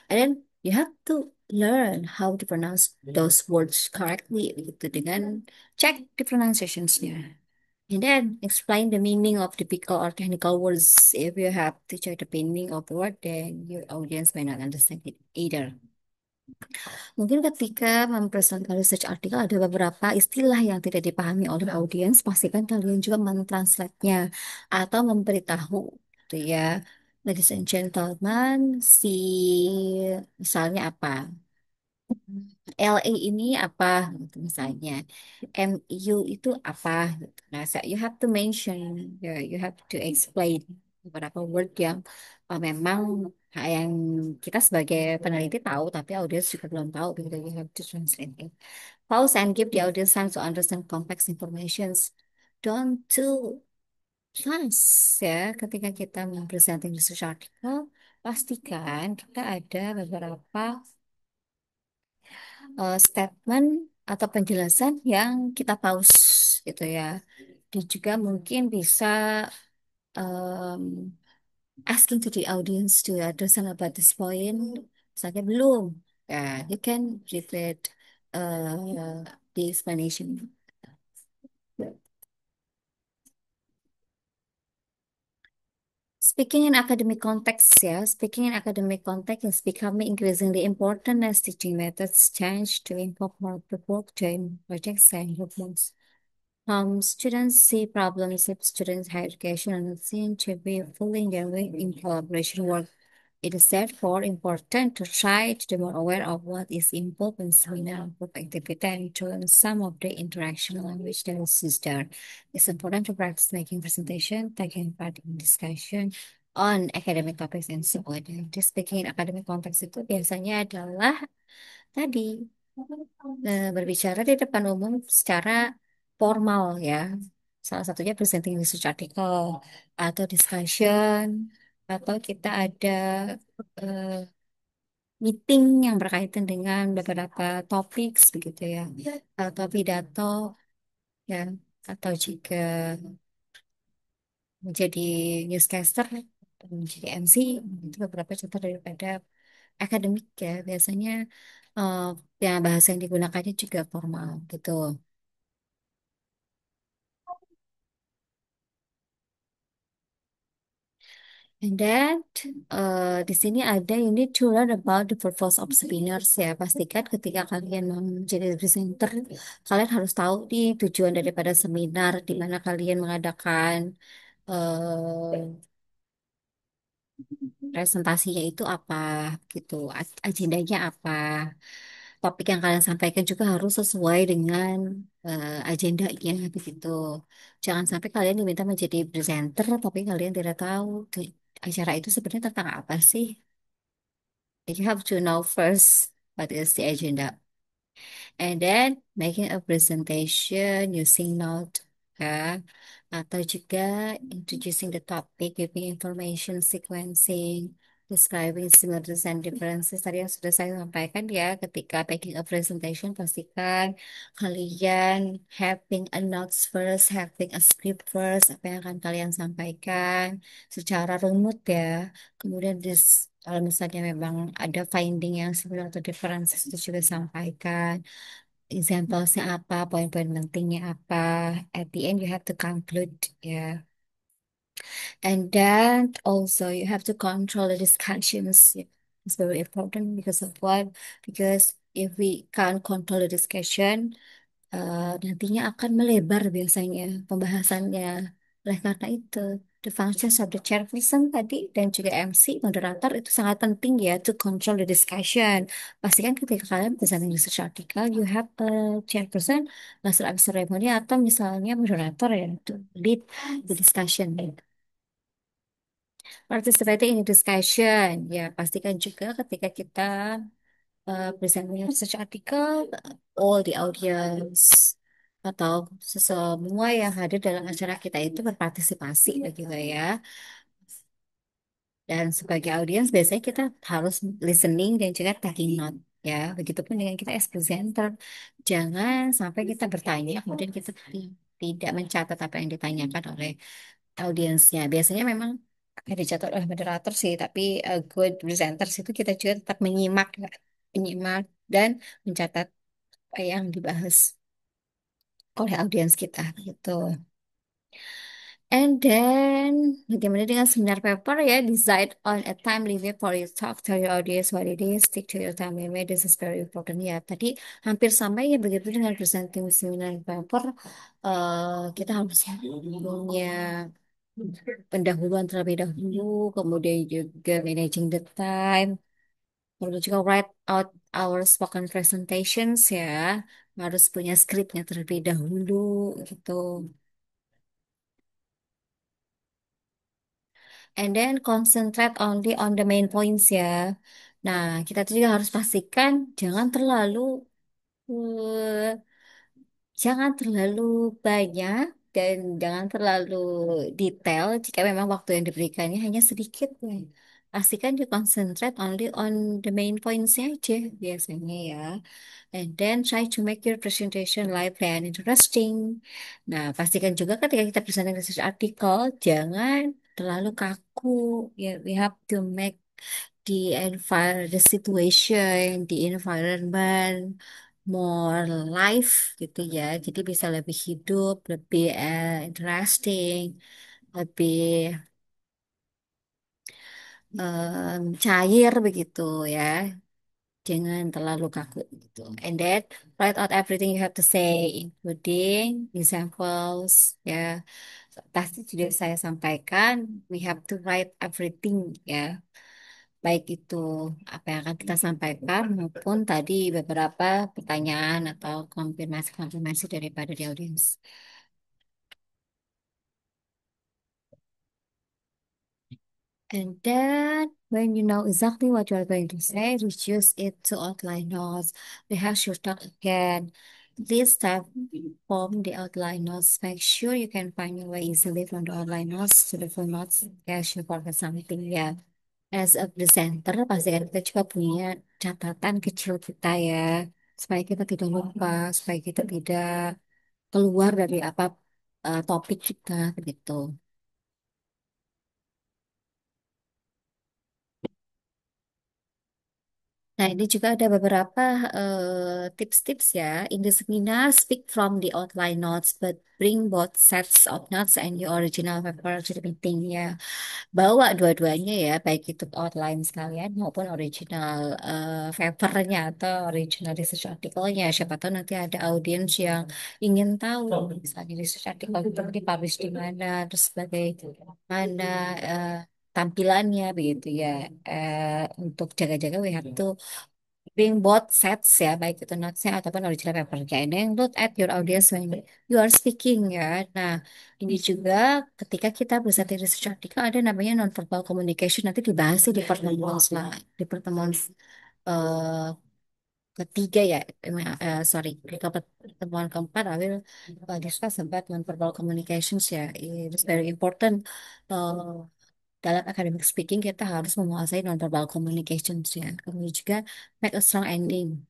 Speaker 1: And then you have to learn how to pronounce those words correctly gitu dengan check the pronunciationsnya. And then explain the meaning of typical or technical words. If you have to check the meaning of the word, then your audience may not understand it either. Mungkin ketika mempresentasikan research artikel ada beberapa istilah yang tidak dipahami oleh audiens, pastikan kalian juga mentranslate-nya atau memberitahu gitu ya. Ladies and gentlemen, si misalnya apa? LA ini apa gitu misalnya. MU itu apa gitu. Nah, you have to mention, you have to explain beberapa word yang memang yang kita sebagai peneliti tahu tapi audiens juga belum tahu gitu. You have to translate it. Pause and give the audience time to understand complex informations. Don't too fast ya ketika kita mempresenting research article, pastikan kita ada beberapa statement atau penjelasan yang kita pause gitu ya. Dan juga mungkin bisa um, asking to the audience to understand about this point. Misalnya belum, ya, you can repeat the explanation. Speaking in academic context, yeah, speaking in academic context is becoming increasingly important as teaching methods change to involve more work projects and reports. Students see problems if students' higher education and seem to be fully engaged in collaboration work. It is therefore important to try to be more aware of what is involved in seminar group activity and to learn some of the interaction language that is used there. It's important to practice making presentation, taking part in discussion on academic topics and so on. Jadi speaking in academic context itu biasanya adalah tadi berbicara di depan umum secara formal ya. Salah satunya presenting research article atau discussion atau kita ada eh, meeting yang berkaitan dengan beberapa topik begitu ya. Atau pidato ya atau jika menjadi newscaster atau menjadi MC itu beberapa contoh daripada akademik ya. Biasanya eh, ya bahasa yang digunakannya juga formal gitu. And then di sini ada you need to learn about the purpose of seminars ya. Pastikan ketika kalian mau menjadi presenter, kalian harus tahu nih tujuan daripada seminar di mana kalian mengadakan presentasinya itu apa gitu, agendanya apa. Topik yang kalian sampaikan juga harus sesuai dengan agendanya begitu. Jangan sampai kalian diminta menjadi presenter tapi kalian tidak tahu acara itu sebenarnya tentang apa sih. You have to know first what is the agenda. And then making a presentation using note, ya. Atau juga introducing the topic, giving information, sequencing, describing similarities and differences. Tadi yang sudah saya sampaikan ya, ketika making a presentation, pastikan kalian having a notes first, having a script first, apa yang akan kalian sampaikan secara runut ya. Kemudian kalau misalnya memang ada finding yang similar atau differences itu juga sampaikan. Examplesnya apa, poin-poin pentingnya apa. At the end you have to conclude ya. And then also you have to control the discussions. Yeah. It's very important because of what? Because if we can't control the discussion, nantinya akan melebar biasanya pembahasannya. Oleh karena itu, the functions of the chairperson tadi dan juga MC, moderator itu sangat penting ya to control the discussion. Pastikan ketika kalian presenting research article, you have a chairperson, master of ceremony atau misalnya moderator ya to lead the discussion. Participating in the discussion, ya pastikan juga ketika kita presenting research article, all the audience atau semua yang hadir dalam acara kita itu berpartisipasi begitu ya. Dan sebagai audiens biasanya kita harus listening dan juga taking note ya. Begitupun dengan kita as presenter. Jangan sampai kita bertanya kemudian kita tidak mencatat apa yang ditanyakan oleh audiensnya. Biasanya memang akan dicatat oleh moderator sih, tapi good presenters itu kita juga tetap menyimak, ya. Menyimak dan mencatat apa yang dibahas oleh audiens kita gitu. And then, bagaimana dengan seminar paper ya? Decide on a time limit for your talk. Tell your audience what it is. Stick to your time limit. This is very important ya. Tadi hampir sama ya begitu dengan presenting seminar paper. Kita harus punya pendahuluan terlebih dahulu, kemudian juga managing the time, kemudian juga write out our spoken presentations ya. Harus punya skripnya terlebih dahulu gitu. And then concentrate only on the main points ya. Nah, kita tuh juga harus pastikan uh, jangan terlalu banyak dan jangan terlalu detail jika memang waktu yang diberikannya hanya sedikit. Ya. Pastikan di concentrate only on the main points aja biasanya ya. And then try to make your presentation lively and interesting. Nah, pastikan juga ketika kita present research article, jangan terlalu kaku. Ya, we have to make the situation, the environment more live gitu ya. Jadi bisa lebih hidup, lebih interesting, lebih cair begitu ya. Jangan terlalu kaku gitu. And then write out everything you have to say, including examples. Ya, pasti sudah saya sampaikan. We have to write everything ya. Baik itu apa yang akan kita sampaikan maupun tadi beberapa pertanyaan atau konfirmasi-konfirmasi daripada di audiens. And then, when you know exactly what you are going to say, reduce it to outline notes. Rehearse your talk again. This time, form the outline notes. Make sure you can find your way easily from the outline notes to the full notes in case you forget something. Yeah. As a presenter, pastikan kita juga punya catatan kecil kita ya, supaya kita tidak lupa, supaya kita tidak keluar dari apa topik kita gitu. Nah, ini juga ada beberapa tips-tips ya. In the seminar, speak from the outline notes, but bring both sets of notes and your original paper to the meeting ya. Bawa dua-duanya ya, baik itu outline sekalian maupun original papernya atau original research artikelnya. Siapa tahu nanti ada audiens yang ingin tahu, misalnya research artikel itu dipublish di mana, terus sebagai mana tampilannya begitu ya. Untuk jaga-jaga we have to being both sets ya, baik itu notes-nya ataupun original paper-nya. And then look at your audience when you are speaking ya. Nah, ini juga ketika kita presentasi research article ada namanya non-verbal communication, nanti dibahas sih di pertemuan di pertemuan eh, ketiga ya, sorry, di pertemuan keempat I will discuss about non-verbal communications ya. It's very important. eh, Dalam academic speaking kita harus menguasai non-verbal communications ya. Kemudian juga make a strong ending.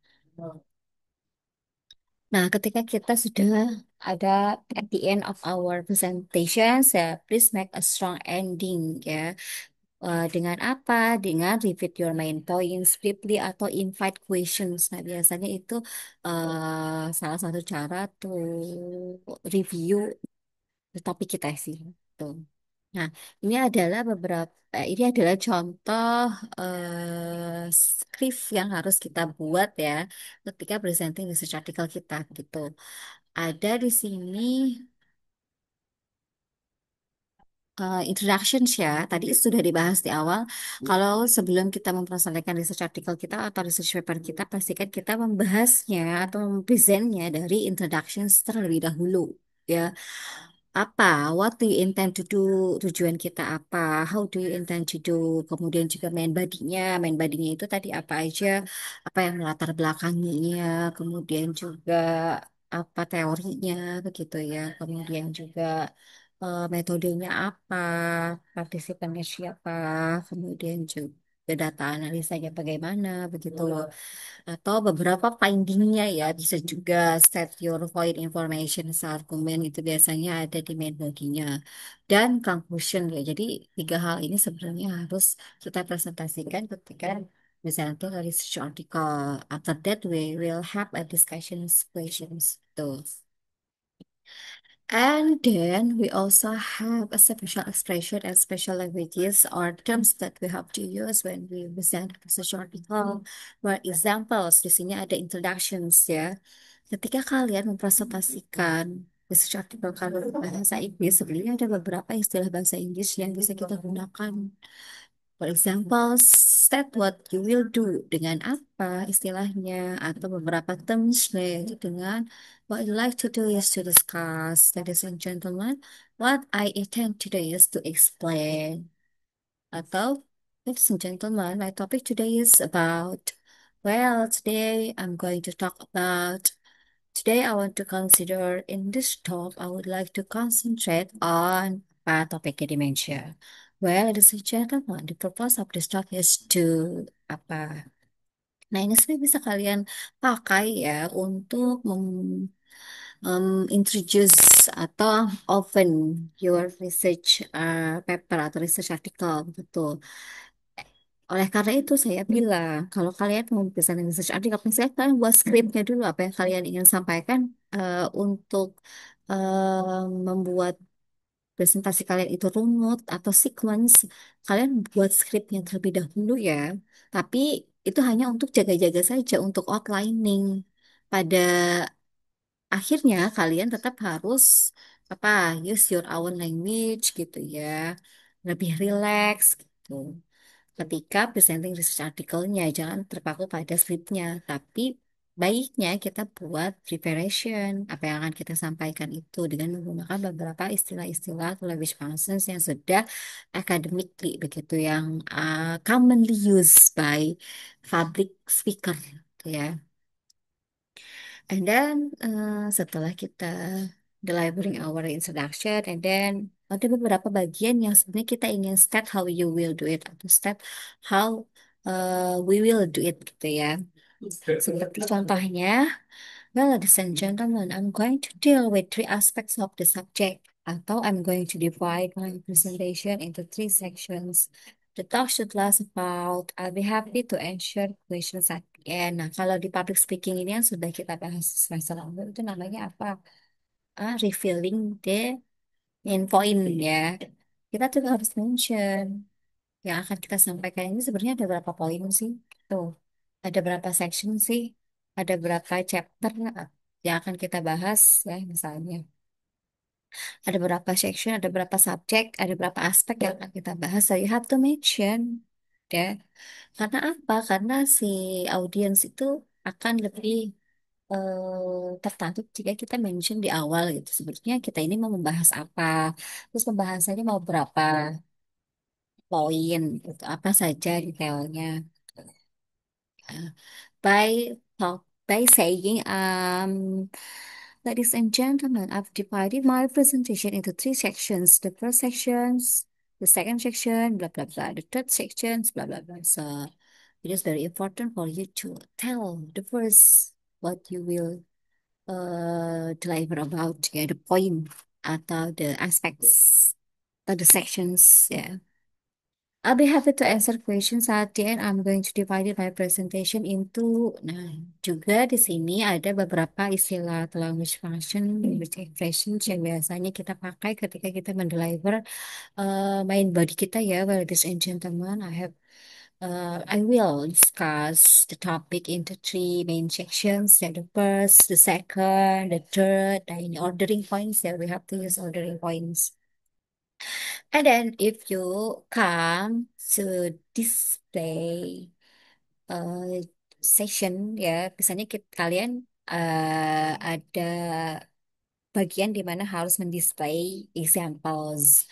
Speaker 1: Nah, ketika kita sudah ada at the end of our presentation, ya, please make a strong ending ya. Dengan apa? Dengan repeat your main points briefly atau invite questions. Nah, biasanya itu salah satu cara to review topik kita sih. Tuh. Nah, ini adalah contoh script yang harus kita buat ya ketika presenting research article kita gitu. Ada di sini introductions ya. Tadi sudah dibahas di awal. Kalau sebelum kita mempresentasikan research article kita atau research paper kita, pastikan kita membahasnya atau mempresentnya dari introductions terlebih dahulu. Ya, apa, what do you intend to do, tujuan kita apa, how do you intend to do, kemudian juga main bodinya itu tadi apa aja, apa yang melatar belakangnya, kemudian juga apa teorinya begitu ya, kemudian juga metodenya apa, partisipannya siapa, kemudian juga data analisanya bagaimana begitu loh, atau beberapa findingnya ya bisa juga state your point information argumen itu biasanya ada di main body-nya dan conclusion ya. Jadi tiga hal ini sebenarnya harus kita presentasikan ketika misalnya dari research article. After that we will have a discussion questions. Tuh. And then we also have a special expression and special languages or terms that we have to use when we present research article. For examples, di sini ada introductions ya. Ketika kalian mempresentasikan research article kalian bahasa Inggris, sebenarnya ada beberapa istilah bahasa Inggris yang bisa kita gunakan. For example, state what you will do dengan apa istilahnya atau beberapa terms yaitu dengan what I like to do is to discuss, ladies and gentlemen, what I intend today is to explain. Atau, ladies and gentlemen, my topic today is about, well, today I'm going to talk about, today I want to consider in this talk, I would like to concentrate on apa topik yang dimention. Well, ladies and gentlemen, the purpose of this talk is to apa? Nah, ini sebenarnya bisa kalian pakai ya untuk introduce atau open your research paper atau research article gitu. Oleh karena itu saya bilang kalau kalian mau bisa research artikel, misalnya kalian buat skripnya dulu apa yang kalian ingin sampaikan untuk membuat presentasi kalian itu runut atau sequence, kalian buat skripnya terlebih dahulu ya. Tapi itu hanya untuk jaga-jaga saja untuk outlining. Pada akhirnya kalian tetap harus apa use your own language gitu ya, lebih relax gitu. Ketika presenting research artikelnya jangan terpaku pada skripnya, tapi baiknya kita buat preparation apa yang akan kita sampaikan itu dengan menggunakan beberapa istilah-istilah atau language functions yang sudah academically begitu yang commonly used by public speaker gitu ya. And then setelah kita delivering our introduction, and then ada beberapa bagian yang sebenarnya kita ingin start how you will do it atau start how we will do it gitu ya. Seperti contohnya, well, ladies and gentlemen, I'm going to deal with three aspects of the subject. Atau I'm going to divide my presentation into three sections. The talk should last about, I'll be happy to answer questions at the end. Nah, kalau di public speaking ini yang sudah kita bahas semester lalu, itu namanya apa? Revealing the main point ya. Kita juga harus mention yang akan kita sampaikan ini sebenarnya ada berapa poin sih? Tuh, ada berapa section sih? Ada berapa chapter yang akan kita bahas ya misalnya. Ada berapa section, ada berapa subjek, ada berapa aspek yang akan kita bahas. So you have to mention. ya. Karena apa? Karena si audiens itu akan lebih tertarik jika kita mention di awal gitu. Sebenarnya kita ini mau membahas apa, terus pembahasannya mau berapa poin, gitu. Apa saja detailnya. Uh, by by saying, ladies and gentlemen, I've divided my presentation into three sections. The first sections, the second section, blah blah blah. The third sections, blah blah blah. So it is very important for you to tell the first what you will deliver about, ya, the point atau the aspects atau the sections, ya. I'll be happy to answer questions at the end. I'm going to divide my presentation into. Nah, juga di sini ada beberapa istilah atau language function, language expressions yang biasanya kita pakai ketika kita mendeliver main body kita, ya. Well, ladies and gentlemen, I will discuss the topic into three main sections. Yeah, the first, the second, the third, and ordering points. Yeah, we have to use ordering points. And then if you come to display uh, session, ya, misalnya kalian ada bagian di mana harus mendisplay examples,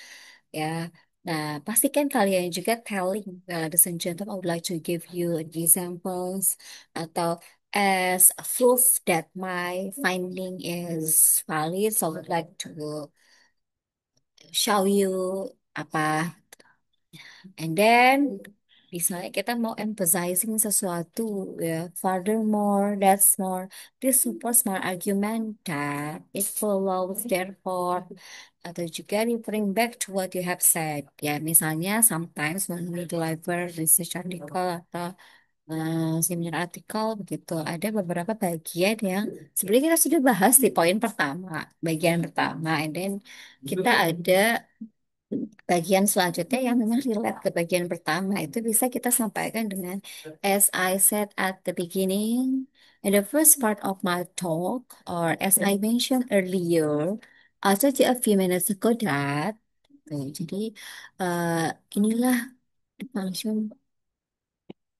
Speaker 1: ya. Nah, pastikan kalian juga telling, ladies and gentlemen, I would like to give you examples atau as a proof that my finding is valid. So I would like to show you apa. And then misalnya kita mau emphasizing sesuatu, ya, furthermore, that's more, this supports my argument that it follows, therefore, atau juga referring back to what you have said. Ya, misalnya sometimes when we deliver research article atau seminar artikel begitu, ada beberapa bagian yang sebenarnya kita sudah bahas di poin pertama, bagian pertama, and then kita ada bagian selanjutnya yang memang relate ke bagian pertama, itu bisa kita sampaikan dengan as I said at the beginning, in the first part of my talk, or as I mentioned earlier, I told you a few minutes ago that. Tuh, jadi eh, inilah function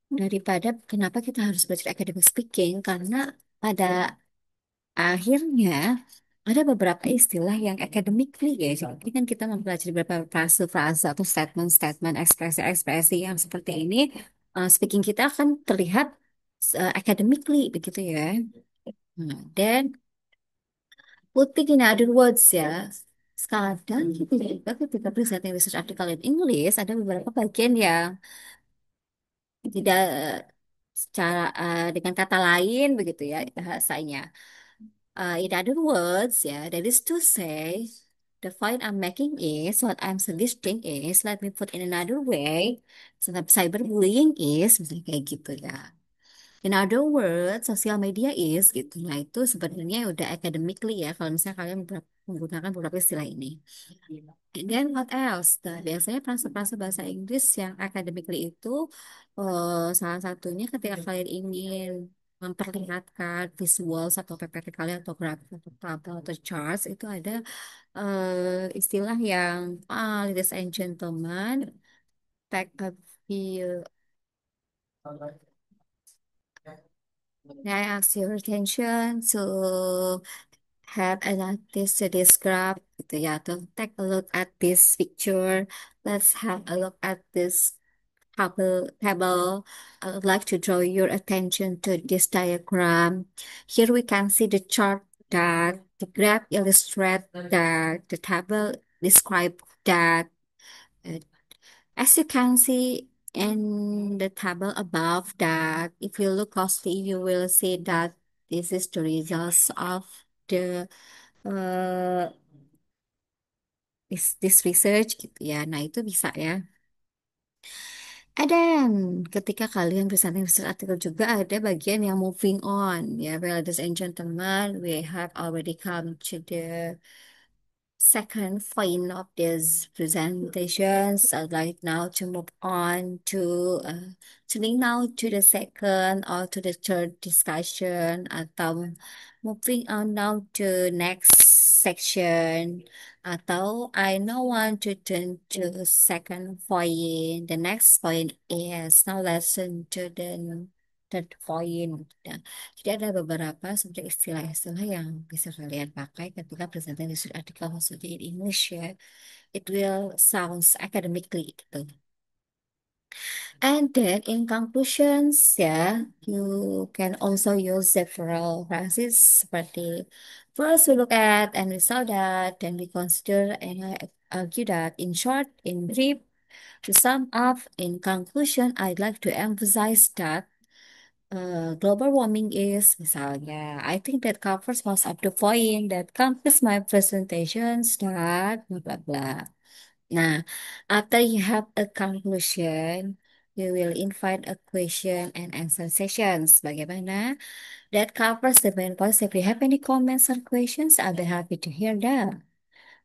Speaker 1: daripada kenapa kita harus belajar academic speaking, karena pada akhirnya ada beberapa istilah yang academically, ya. Jadi kan kita mempelajari beberapa frase-frase atau statement-statement, ekspresi-ekspresi yang seperti ini. Speaking kita akan terlihat academically begitu, ya. Nah, dan putting in other words, ya. Kadang kita juga ketika presenting research article in English ada beberapa bagian yang tidak secara dengan kata lain begitu, ya, bahasanya. In other words, yeah, that is to say, the point I'm making is, what I'm suggesting is, let me put in another way, cyberbullying is, misalnya kayak gitu, ya. In other words, social media is, gitu. Nah, itu sebenarnya udah academically, ya, kalau misalnya kalian menggunakan beberapa istilah ini. And then what else? Nah, biasanya frase-frase bahasa Inggris yang academically itu salah satunya ketika kalian ingin memperlihatkan visual atau PPT kalian atau grafik atau tabel atau charts, itu ada istilah yang, ladies and gentlemen, take a view. May I ask your attention to have a notice to this graph, gitu, ya. To take a look at this picture. Let's have a look at this table. I would like to draw your attention to this diagram. Here we can see the chart that the graph illustrates that the table describe that. Uh, as you can see in the table above, that if you look closely, you will see that this is the results of the uh, this research, gitu, ya. Nah, itu bisa, ya. Ada ketika kalian presenting research article juga ada bagian yang moving on, ya. Well, ladies and gentlemen, we have already come to the second point of this presentations. I'd like now to move on to now to the second or to the third discussion, atau moving on now to next section atau I now want to turn to second point. The next point is now listen to the third point. Nah, jadi ada beberapa sebenarnya istilah-istilah yang bisa kalian pakai ketika presenting research article maksudnya in English ya. It will sounds academically gitu. And then in conclusions, yeah, you can also use several phrases seperti first we look at and we saw that, then we consider and I argue that. In short, in brief, to sum up, in conclusion, I'd like to emphasize that global warming is misalnya. I think that covers most of the point that completes my presentations that blah blah blah. Nah, after you have a conclusion, you will invite a question and answer sessions. Bagaimana? That covers the main points. If you have any comments or questions, I'll be happy to hear them.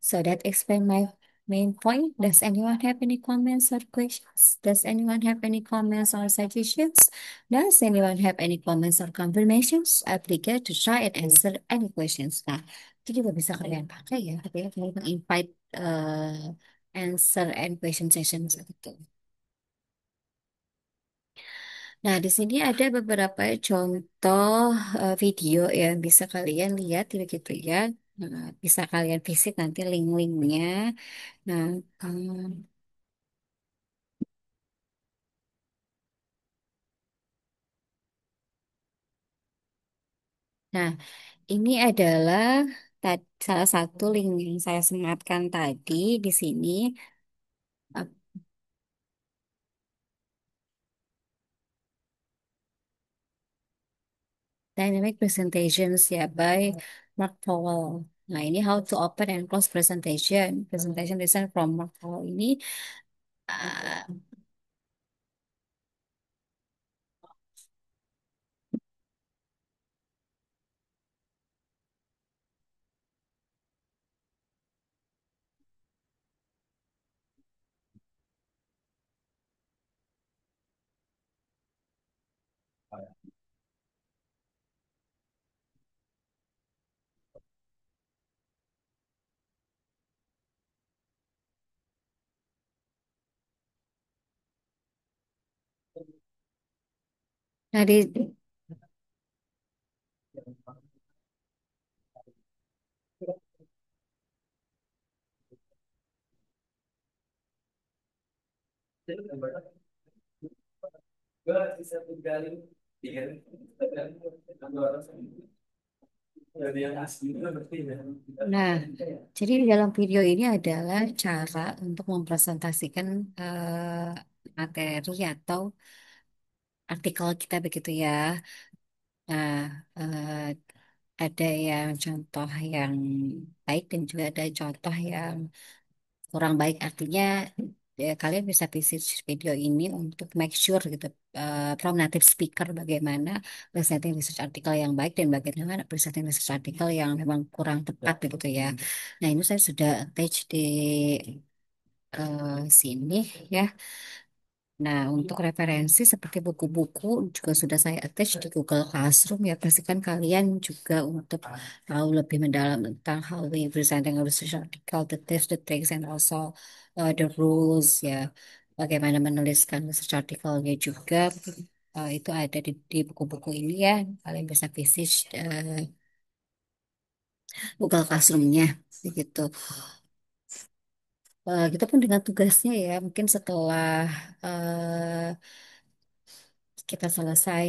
Speaker 1: So that explain my main point. Does anyone have any comments or questions? Does anyone have any comments or suggestions? Does anyone have any comments or confirmations? I'd be glad to try and answer any questions. Nah, itu juga bisa kalian pakai ya. Tapi ya, kalian invite answer and question sessions gitu. Nah, di sini ada beberapa contoh video yang bisa kalian lihat gitu ya. Nah, bisa kalian visit nanti link-linknya. Nah, nah, ini adalah salah satu link yang saya sematkan tadi di sini. uh, Dynamic presentations ya by Mark Powell. Nah, ini how to open and close presentation. Presentation design from Mark Powell ini. uh, nah, nah, jadi di dalam video ini adalah cara untuk mempresentasikan materi atau artikel kita begitu ya. Nah, ada yang contoh yang baik dan juga ada contoh yang kurang baik. Artinya kalian bisa visit video ini untuk make sure gitu from native speaker bagaimana presenting research artikel yang baik dan bagaimana presenting research artikel yang memang kurang tepat gitu ya. Nah, ini saya sudah attach di sini ya. Nah, untuk referensi seperti buku-buku juga sudah saya attach di Google Classroom ya. Pastikan kalian juga untuk tahu lebih mendalam tentang how we presenting a research article, the tips, the tricks, and also the rules ya. Bagaimana menuliskan research artikelnya juga. Itu ada di buku-buku ini ya. Kalian bisa visit Google Classroom-nya. Begitu. Kita pun dengan tugasnya ya, mungkin setelah kita selesai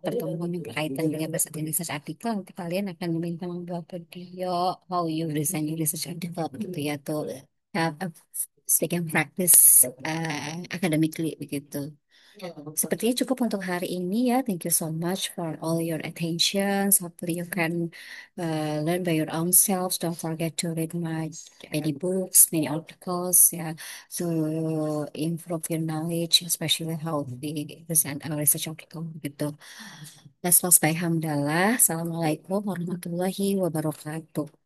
Speaker 1: pertemuan yang berkaitan dengan bahasa research artikel, nanti kalian akan diminta membuat video how you design your research article gitu ya tuh have a speak and practice academically begitu. Sepertinya cukup untuk hari ini ya. Thank you so much for all your attention. Hopefully you can learn by your own selves. Don't forget to read many books, many articles, yeah, to improve your knowledge, especially how we present our research article gitu. Let's close by hamdallah. Assalamualaikum warahmatullahi wabarakatuh.